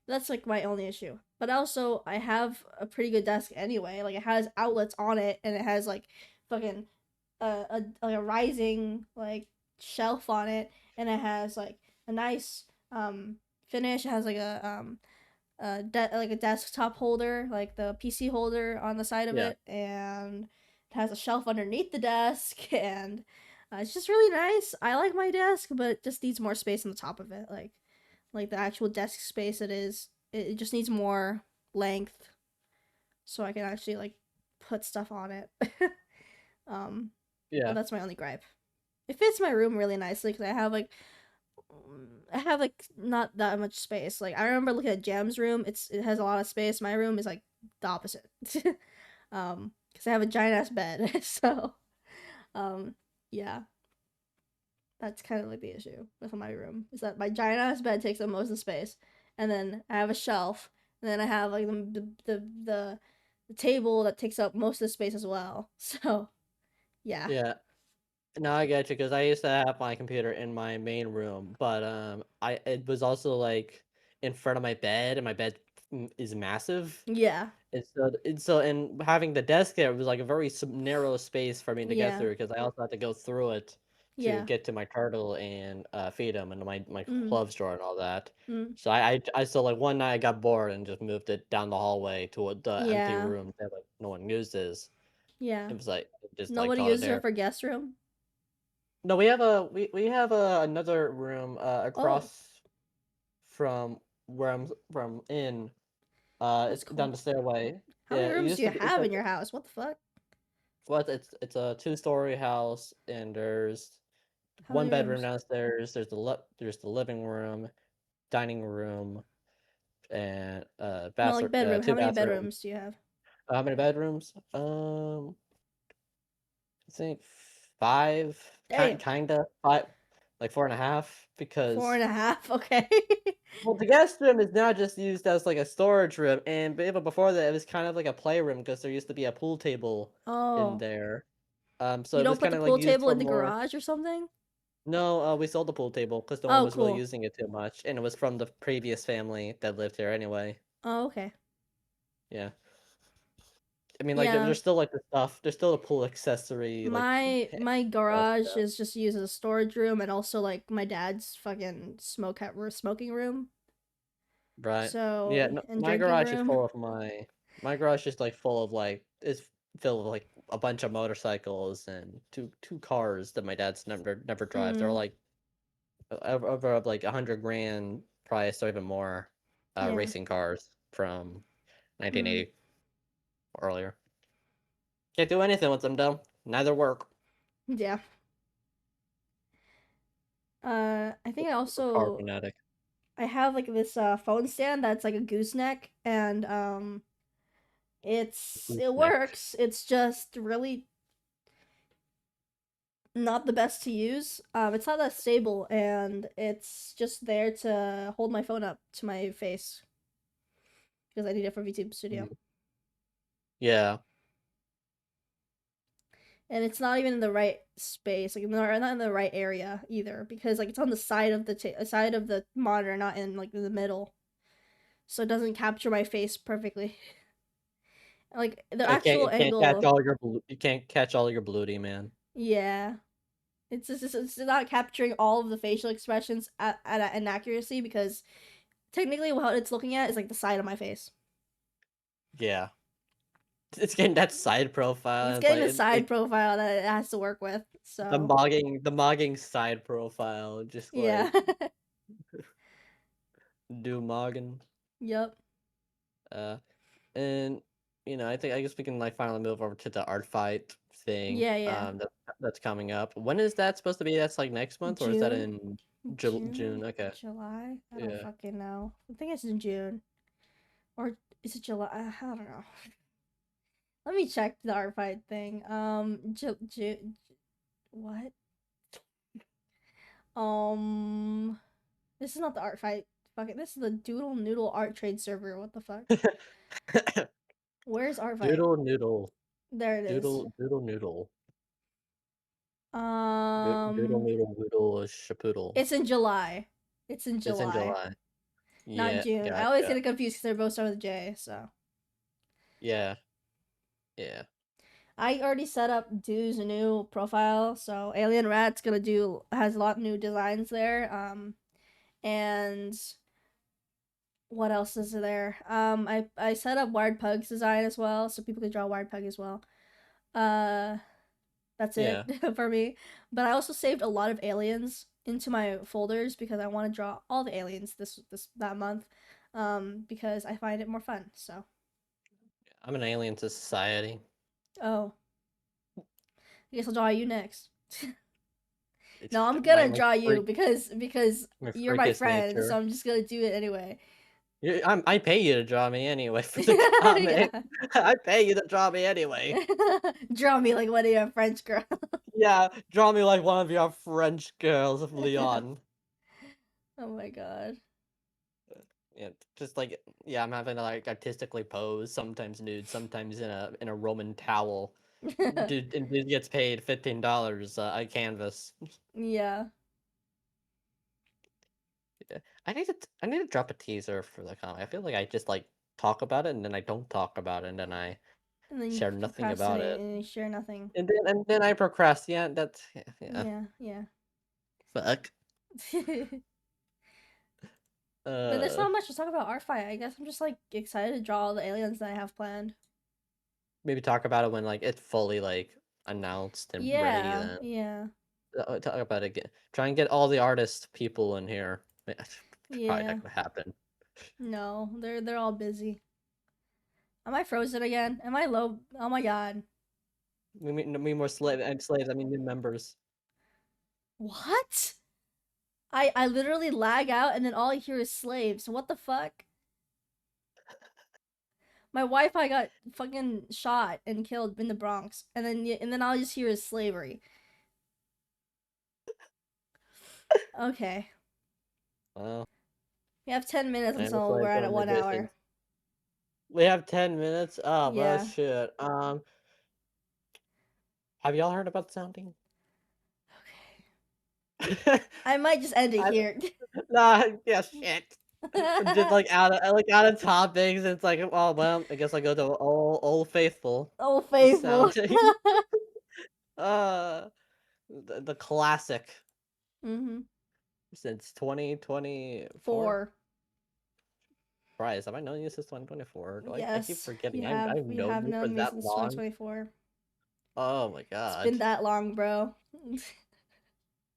That's like my only issue. But also, I have a pretty good desk anyway. Like it has outlets on it, and it has like fucking like a rising like shelf on it, and it has like a nice finish. It has like like a desktop holder, like the PC holder on the side of Yeah. it, and it has a shelf underneath the desk, and it's just really nice. I like my desk, but it just needs more space on the top of it. Like the actual desk space it just needs more length so I can actually like put stuff on it. um but Yeah. that's my only gripe. It fits my room really nicely because I have like not that much space. Like I remember looking at Jam's room, it has a lot of space. My room is like the opposite. Because I have a giant ass bed. So um yeah, that's kind of like the issue with my room is that my giant ass bed takes up most of the space, and then I have a shelf, and then I have like the table that takes up most of the space as well. So yeah, Yeah. No, I get you because I used to have my computer in my main room, but I it was also like in front of my bed, and my bed is massive. yeah, And having the desk there was like a very narrow space for me to get yeah, through because I also had to go through it to yeah. get to my turtle and feed him and my Mm, clothes drawer and all that. mm, So I so like one night I got bored and just moved it down the hallway to the empty yeah, room that like no one uses. yeah. It was like just like Nobody caught it uses it there. for guest room. No, we have another room Oh, across from where I'm in that's down cool. the stairway. How many Yeah, it rooms do used you to be it's have like in your house? What the fuck? well, it's a two-story house, and there's How one many bedroom rooms? downstairs. There's the living room, dining room, and No, like bedroom. How two many bathrooms. bedrooms do you have? How many bedrooms? I think five, Damn, kinda five, like four and a half, four because and a half. Okay. well, the guest room is now just used as like a storage room, and but even before that, it was kind of like a playroom because there used to be a pool table in Oh, there. So you it don't was put kind the of like pool used table for in the more. garage or something? No, we sold the pool table because no one Oh, was really cool. using it too much, and it was from the previous family that lived here anyway. Oh, okay. Yeah, I mean, like Yeah, there's still like the stuff. There's still a pool accessory, like my stuff. garage is just used as a storage room and also like my dad's fucking smoking room. Right. Yeah. So No, and drinking room. my garage is like full of like it's filled with like a bunch of motorcycles and two cars that my dad's never drives. They're Mm, like over of like 100 grand price or even more, yeah. racing cars from Mm, 1980 or earlier. Can't do anything with them though. Neither work. yeah. I think I Super car also fanatic. I have like this phone stand that's like a gooseneck and it Neck. works. It's just really not the best to use. It's not that stable and it's just there to hold my phone up to my face because I need it for VTube Studio. Mm. Yeah. And it's not even in the right space, like not in the right area either, because like it's on the side of the side of the monitor, not in like in the middle, so it doesn't capture my face perfectly. Like the actual It can't catch angle, all your you can't catch all your bluty, man. yeah, it's not capturing all of the facial expressions at an accuracy because technically what it's looking at is like the side of my face. Yeah. It's getting that side It's profile. It's getting like the side profile that it has to work with. So the mogging side profile, just yeah, like do mogging. yep, Uh, and I guess we can like finally move over to the art fight thing. yeah, yeah. That's coming up. When is that supposed to be? That's like next month, or is that June, in June? June, Okay, July. I don't yeah. fucking know. I think it's in June. Or is it July? I don't know. Let me check the art fight thing. What? Um, this is not the art fight. Fuck it. This is the Doodle Noodle art trade server. What the fuck? Where's art fight? Doodle noodle, There it is. doodle noodle, doodle Um, noodle noodle shapoodle. it's in July. It's in It's in July, July. not Yeah, June. I always gotcha. get it confused because they're both start with J. So Yeah, yeah, I already set up Do's new profile. So Alien Rat's gonna do has a lot of new designs there. And what else is there? I set up Wired Pug's design as well, so people can draw Wired Pug as well. Uh, that's it yeah. for me. But I also saved a lot of aliens into my folders because I want to draw all the aliens that month. Because I find it more fun. So I'm an alien to society. oh, I guess I'll draw you next. It's No, I'm gonna my draw you because my you're my freakish friend, so nature. I'm just gonna do it anyway. I pay you to draw me anyway for the comic. Yeah. I pay you to draw me anyway. Draw me like one of your French girls. Yeah, draw me like one of your French girls of Leon. Oh my god. Yeah, just like yeah, I'm having to like artistically pose, sometimes nude, sometimes in a Roman towel. Dude gets paid $15 a canvas. Yeah. Yeah. I need to drop a teaser for the comic. I feel like I just like talk about it and then I don't talk about it and then I And then you share nothing about procrastinate it. and you share nothing. And then I procrastinate. That's yeah. Yeah, yeah. Fuck. But there's Uh not much to talk about art fight. I guess I'm just like excited to draw all the aliens that I have planned. maybe talk about it when like it's fully like announced and ready Yeah, then. yeah, Talk about it again. Try and get all the artist people in here. Probably yeah. not gonna happen. No, they're all busy. Am I frozen again? Am I low? Oh my god. We more slaves. I mean new members. What? I literally lag out and then all I hear is slaves. What the fuck? My Wi-Fi got fucking shot and killed in the Bronx, and then all I just hear is slavery. Okay, Well, we have 10 minutes and the until we're slaves at are one magicians. hour. We have 10 minutes. Oh well, Yeah. shit. Have y'all heard about sounding? Okay. I I might just end it here. nah, yeah, shit. Just like out of topics. It's like, oh well, I guess I go to old faithful Oh, faithful. sounding. Uh, the classic Mm-hmm. since 2024. 4. Bryce, have I known you since 2024? I keep Yes, forgetting. you have. I've You known have you for known me that since long. 2024. Oh my It's god. been that long, bro.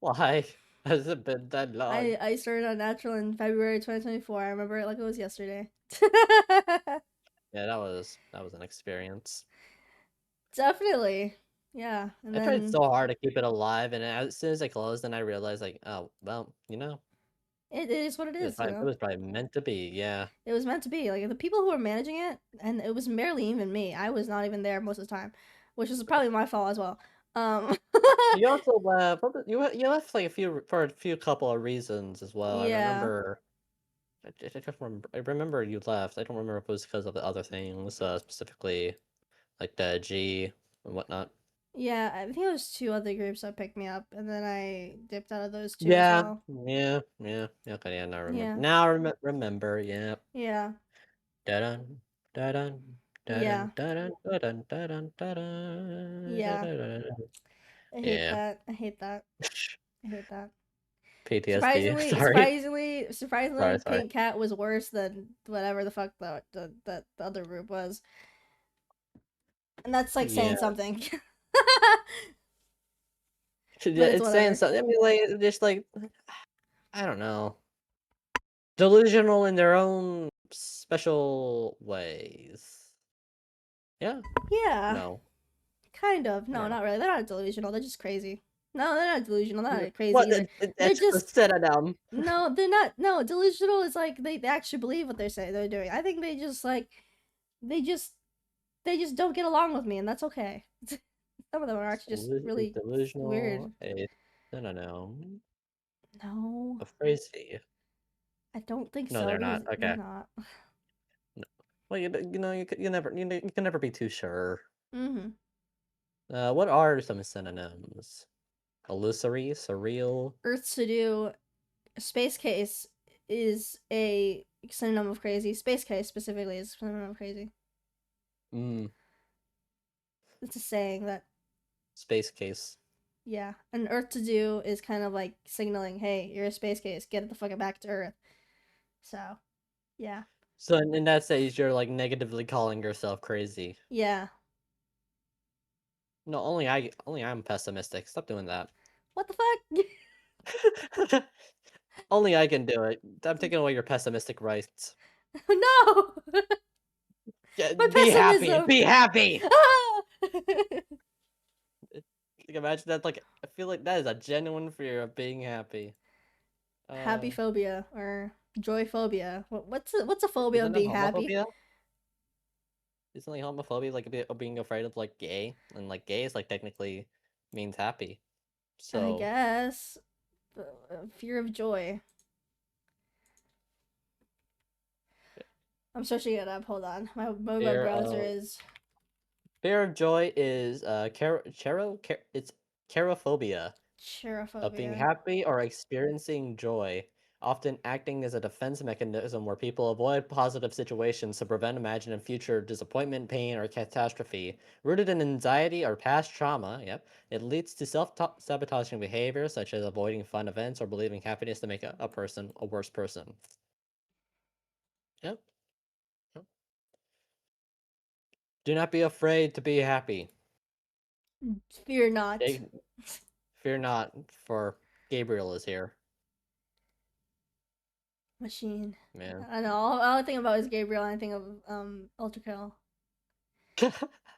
Why has it been that long? I started on Natural in February 2024. I remember it like it was yesterday. Yeah, that was an experience. Definitely. Yeah, and I tried then so hard to keep it alive, and as soon as I closed, then I realized like, oh well, it is what it is, you it know. was probably meant to be. Yeah. It was meant to be. Like the people who were managing it, and it was barely even me. I was not even there most of the time, which is probably my fault as well. Um, You also left. You left like a few for a few couple of reasons as well. I yeah, remember. I remember you left. I don't remember if it was because of the other things, specifically like the G and whatnot. yeah. I think it was two other groups that picked me up, and then I dipped out of those two as Yeah, well. yeah. Okay, yeah, now I remember. Yeah, Now remember. Yeah. yeah, Da-dun, da-dun, yeah, da-dun, da-dun, da-dun, da-dun, da-dun, yeah. da-dun. I hate Yeah. that. I hate that. I hate that. PTSD. Surprisingly, Sorry. surprisingly, surprisingly, Sorry. Pink Cat was worse than whatever the fuck the other group was, and that's like saying Yeah. something. Yeah, But it's it's saying whatever. something. I mean, like, just like, I don't know. Delusional in their own special ways. Yeah? Yeah, No. kind of. I No, don't know. not really. They're not delusional. They're just crazy. No, they're not delusional. They're not crazy What? either. They're That's the just synonym. no. They're not. No, delusional is like they actually believe what they're saying they're doing. I think they just like they just they just don't get along with me, and that's okay. Some of them are actually just Is really delusional weird. a synonym No, of crazy? I don't think No, so they're because not. they're Okay. not. No. Well, you can never be too sure. Mm-hmm. What are some synonyms? Illusory, surreal. Earth to do space case is a synonym of crazy. Space case specifically is a synonym of crazy. Mm, It's a saying that space case. yeah, and Earth to do is kind of like signaling, hey, you're a space case, get the fuck back to Earth. So yeah, So in that stage, you're like negatively calling yourself crazy. yeah. No, only I'm pessimistic. Stop doing that. What the fuck? Only I can do it. I'm taking away your pessimistic rights. No, Yeah, my be happy. pessimism. Be happy. Ah! Like, imagine that. Like, I feel like that is a genuine fear of being happy. Happy phobia or joy phobia. What's a phobia of Isn't it being happy? homophobia? Isn't like homophobia like a bit of being afraid of like gay, and like gay is like technically means happy. I So guess fear of joy. I'm searching it up. Hold on. My web Fear browser of is fear of joy is it's cherophobia of being cherophobia. happy or experiencing joy, often acting as a defense mechanism where people avoid positive situations to prevent imagined future disappointment, pain, or catastrophe. Rooted in anxiety or past trauma, yep, it leads to self-sabotaging behavior such as avoiding fun events or believing happiness to make a person a worse person. Yep. Yep. Do not be afraid to be happy. Fear not. Ga- Fear not, for Gabriel is here. Machine. Man. I don't know. All I think about is Gabriel. And I think of Ultra Kill.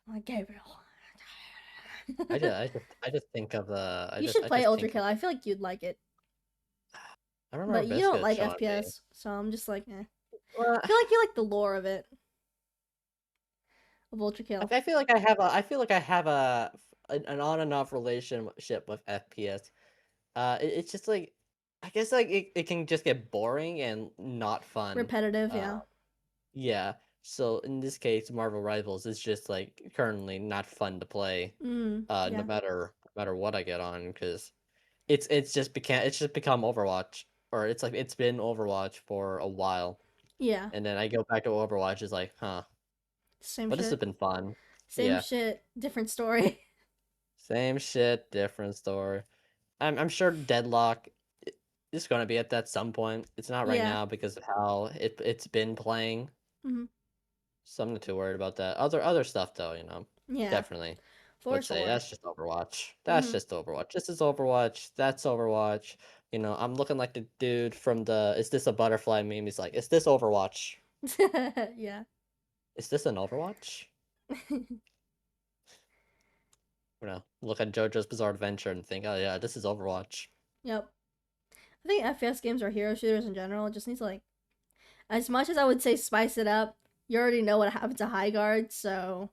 Like Gabriel. I just think of the You should I play just Ultra think of Kill. I feel like you'd like it, I remember but you don't Biscuit like showing me. FPS, so I'm just like, eh. Well, I feel like you like the lore of it, of Ultra Kill. I feel like I have an on and off relationship with FPS. It's just like I guess like it can just get boring and not fun. Repetitive, Uh, yeah. yeah. So in this case, Marvel Rivals is just like currently not fun to play. No Yeah. matter what I get on, because it's just become Overwatch, or it's like it's been Overwatch for a while, Yeah. and then I go back to Overwatch, is like, huh, Same but this has shit. been fun. Same Yeah, shit, different story. same shit, different story. I'm sure Deadlock is gonna be at that some point. It's not right Yeah. now because of how it's been playing. hmm So I'm not too worried about that. Other stuff though, Yeah. definitely For would say sure. that's just Overwatch. That's hmm just Overwatch. This is Overwatch. That's Overwatch. I'm looking like the dude from the "Is this a butterfly" meme. He's like, "Is this Overwatch? Yeah. Is this an Overwatch?" Look at JoJo's Bizarre Adventure and think, "Oh yeah, this is Overwatch." Yep. I think FPS games are hero shooters in general. It just needs to like, as much as I would say spice it up, you already know what happened to High Guard, so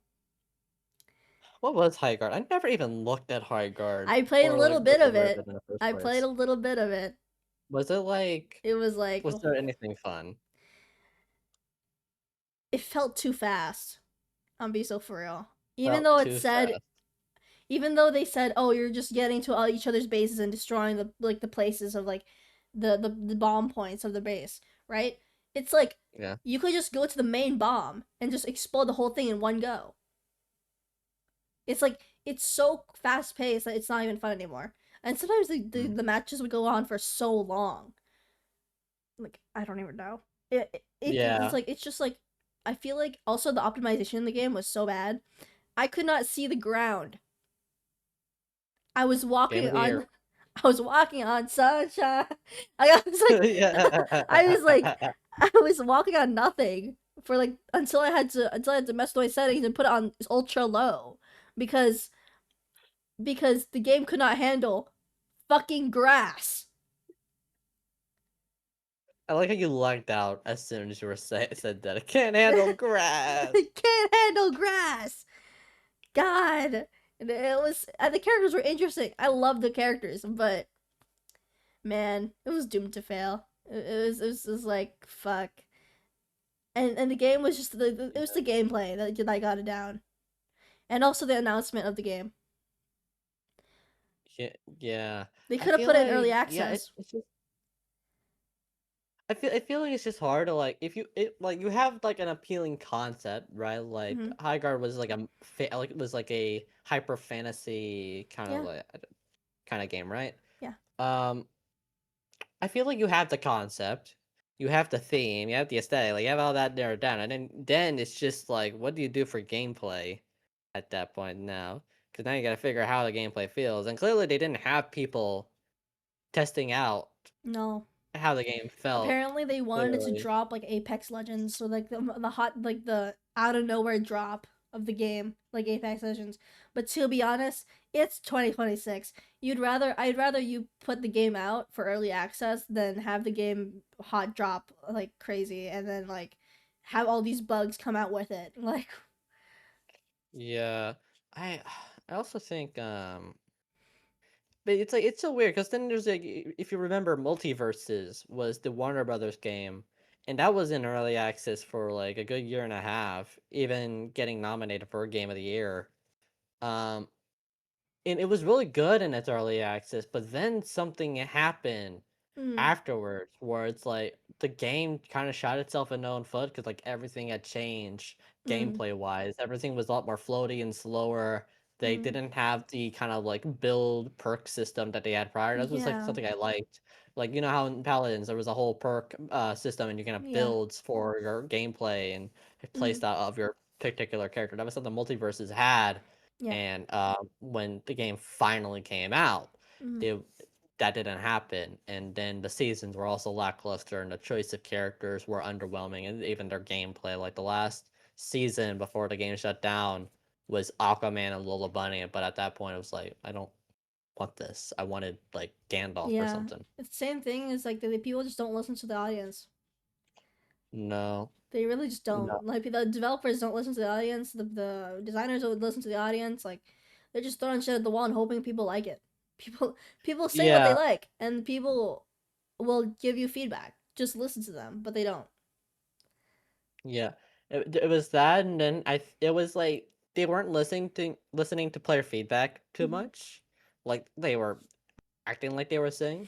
What was High Guard? I never even looked at High Guard I played a or little like bit was of aware of it. it in the first I played place. a little bit of it. Was it like? It was like, Was there anything fun? it felt too fast. I'm be so for real. Even Felt though it too said, fast. even though they said, oh, you're just getting to all each other's bases and destroying the places of like the bomb points of the base, right? It's like Yeah. you could just go to the main bomb and just explode the whole thing in one go. It's like it's so fast paced that it's not even fun anymore. And sometimes Mm. the matches would go on for so long. Like I don't even know. It's Yeah. like it's just like I feel like also the optimization in the game was so bad. I could not see the ground. I was Game walking of the year. on I was walking on sunshine. I was like I was like Yeah. I was walking on nothing for like until I had to mess with my settings and put it on ultra low because the game could not handle fucking grass. I like how you lagged out as soon as you said that. I can't handle grass. It can't handle grass. God. And it was and the characters were interesting. I loved the characters, but man, it was doomed to fail. It was like fuck. And the game was just it was the gameplay that got it down. And also the announcement of the game. Yeah, yeah. They I could have feel put it in early like yeah, access. it's just I feel like it's just hard to like if you have like an appealing concept, right? Like hmm High Guard was like like it was like a hyper fantasy Yeah, kind of game, right? yeah. Um, I feel like you have the concept, you have the theme, you have the aesthetic, like you have all that narrowed down, and then it's just like, what do you do for gameplay at that point now? Because now you got to figure out how the gameplay feels, and clearly they didn't have people testing out No. how the game felt. Apparently they wanted to Clearly, drop like Apex Legends, so like the hot like the out of nowhere drop of the game, like Apex Legends. But to be honest, it's 2026. I'd rather you put the game out for early access than have the game hot drop like crazy and then like have all these bugs come out with it. Like yeah. I I also think but it's like it's so weird because then there's like if you remember, Multiverses was the Warner Brothers game, and that was in early access for like a good year and a half, even getting nominated for Game of the Year. Um, and it was really good in its early access, but then something happened Mm. afterwards where it's like the game kind of shot itself in its own foot because like everything had changed Mm. gameplay wise. Everything was a lot more floaty and slower. They Mm. didn't have the kind of like build perk system that they had prior. That was like Yeah. something I liked. Like you know how in Paladins there was a whole perk system and you can have Yeah. builds for your gameplay and Mm. playstyle of your particular character. That was something multiverses had. Yeah. And when the game finally came out, Mm. it that didn't happen. And then the seasons were also lackluster, and the choice of characters were underwhelming, and even their gameplay. Like the last season before the game shut down was Aquaman and Lola Bunny, but at that point, it was like, I don't want this. I wanted like Gandalf or Yeah. something. It's the same thing as like the people just don't listen to the audience. No, They really just no, don't. Like the developers don't listen to the audience. The designers don't listen to the audience. Like they're just throwing shit at the wall and hoping people like it. People say what they yeah, like, and people will give you feedback. Just listen to them, but they don't. yeah. It was that, and then it was like they weren't listening to player feedback too Mm-hmm. much. Like they were acting like they were saying.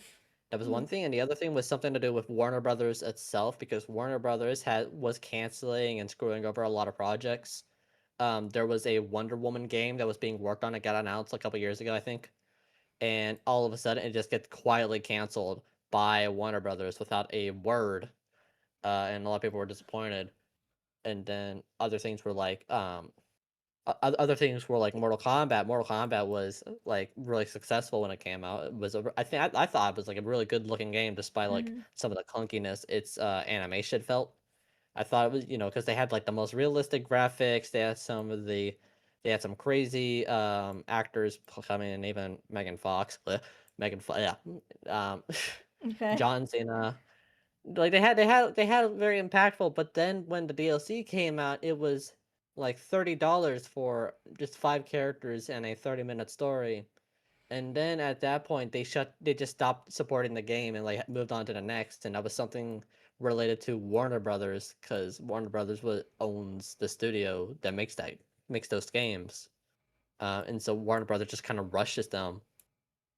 That was Mm-hmm. one thing, and the other thing was something to do with Warner Brothers itself, because Warner Brothers was canceling and screwing over a lot of projects. There was a Wonder Woman game that was being worked on and got announced a couple years ago, I think, and all of a sudden it just gets quietly canceled by Warner Brothers without a word, and a lot of people were disappointed. And then other things were like other things were like Mortal Kombat. Mortal Kombat was like really successful when it came out. It was I thought it was like a really good looking game despite like Mm-hmm. some of the clunkiness its animation felt. I thought it was, because they had like the most realistic graphics. They had some crazy actors coming in, even Megan Fox, yeah, um, Okay. John Cena. Like they had very impactful, but then when the DLC came out, it was like $30 for just 5 characters and a 30-minute story. And then at that point they just stopped supporting the game and like moved on to the next, and that was something related to Warner Brothers, because Warner Brothers owns the studio that makes those games. And so Warner Brothers just kind of rushes them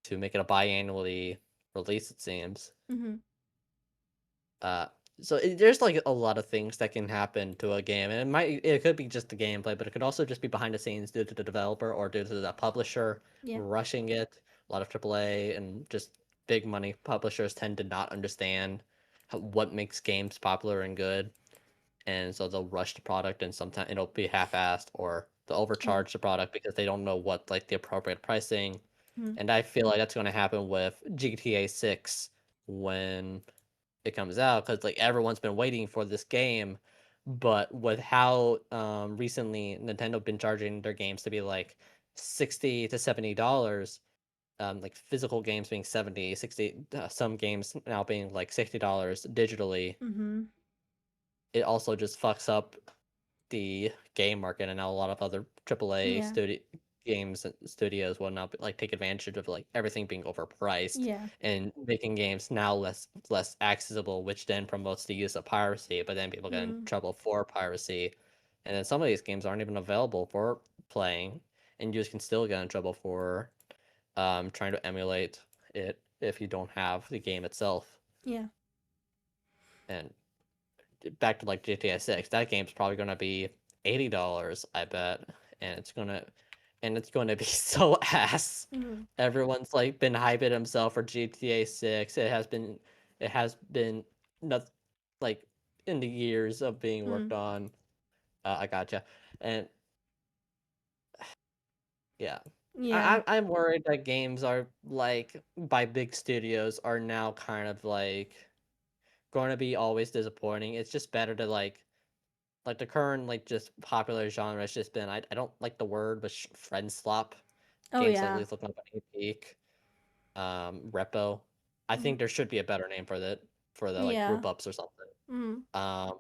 to make it a biannually release, it seems. Mm-hmm. Uh, there's like a lot of things that can happen to a game, and it could be just the gameplay, but it could also just be behind the scenes due to the developer or due to the publisher Yeah. rushing it. A lot of AAA and just big money publishers tend to not understand what makes games popular and good, and so they'll rush the product, and sometimes it'll be half-assed, or they'll Yeah. overcharge the product because they don't know what like the appropriate pricing. Mm-hmm. And I feel like that's going to happen with GTA 6 when it comes out, because like everyone's been waiting for this game, but with how recently Nintendo been charging their games to be like $60 to $70, like physical games being 70, 60, some games now being like $60 digitally, Mm-hmm. it also just fucks up the game market, and now a lot of other AAA Yeah. games and studios will now like take advantage of like everything being overpriced Yeah. and making games now less accessible, which then promotes the use of piracy. But then people get in Mm. trouble for piracy, and then some of these games aren't even available for playing, and you can still get in trouble for trying to emulate it if you don't have the game itself. Yeah. And back to like GTA 6, that game's probably gonna be $80, I bet, and it's gonna be so ass. Mm-hmm. Everyone's like been hyping himself for GTA 6. It has been not like in the years of being Mm. worked on. I gotcha, and yeah. Yeah. I'm worried that games are like by big studios are now kind of like going to be always disappointing. It's just better to like the current like just popular genre has just been I don't like the word, but friend slop Oh games like yeah. Lethal Company Peak, Repo. I Mm. think there should be a better name for the like Yeah. group ups or something. Mm. Um,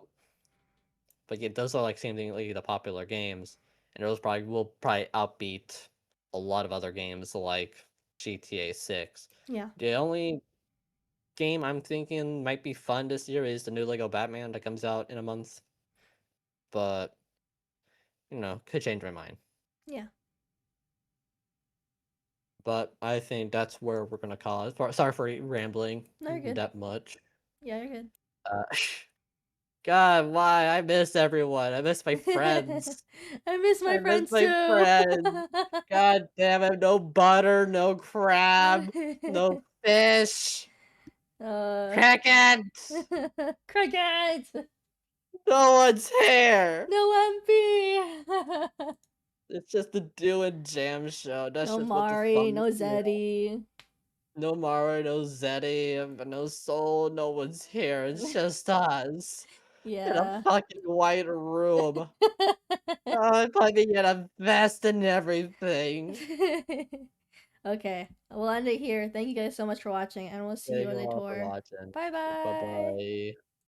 but yeah, those are like same thing like the popular games, and those probably will probably outbeat a lot of other games like GTA 6. Yeah. The only game I'm thinking might be fun this year is the new Lego Batman that comes out in a month, but, could change my mind. Yeah. But I think that's where we're gonna call it. Sorry for rambling No, you're good. that much. Yeah, you're good. Uh, God, why? I miss everyone. I miss my friends. I miss I my miss friends my too. friends. God damn it, no butter, no crab, no fish, uh, crickets, cricket. no one's here. No MP. It's just the Do and Jam show. That's No just what the Mari. thumbs No feel. Zeddy. No Mario, no Zeddy, no Soul, no one's here. It's just us in a Yeah. fucking white room. I'm putting in a vest and everything. Okay, we'll end it here. Thank you guys so much for watching, and we'll see you Thank on you the all for tour. watching. Bye Bye bye. bye.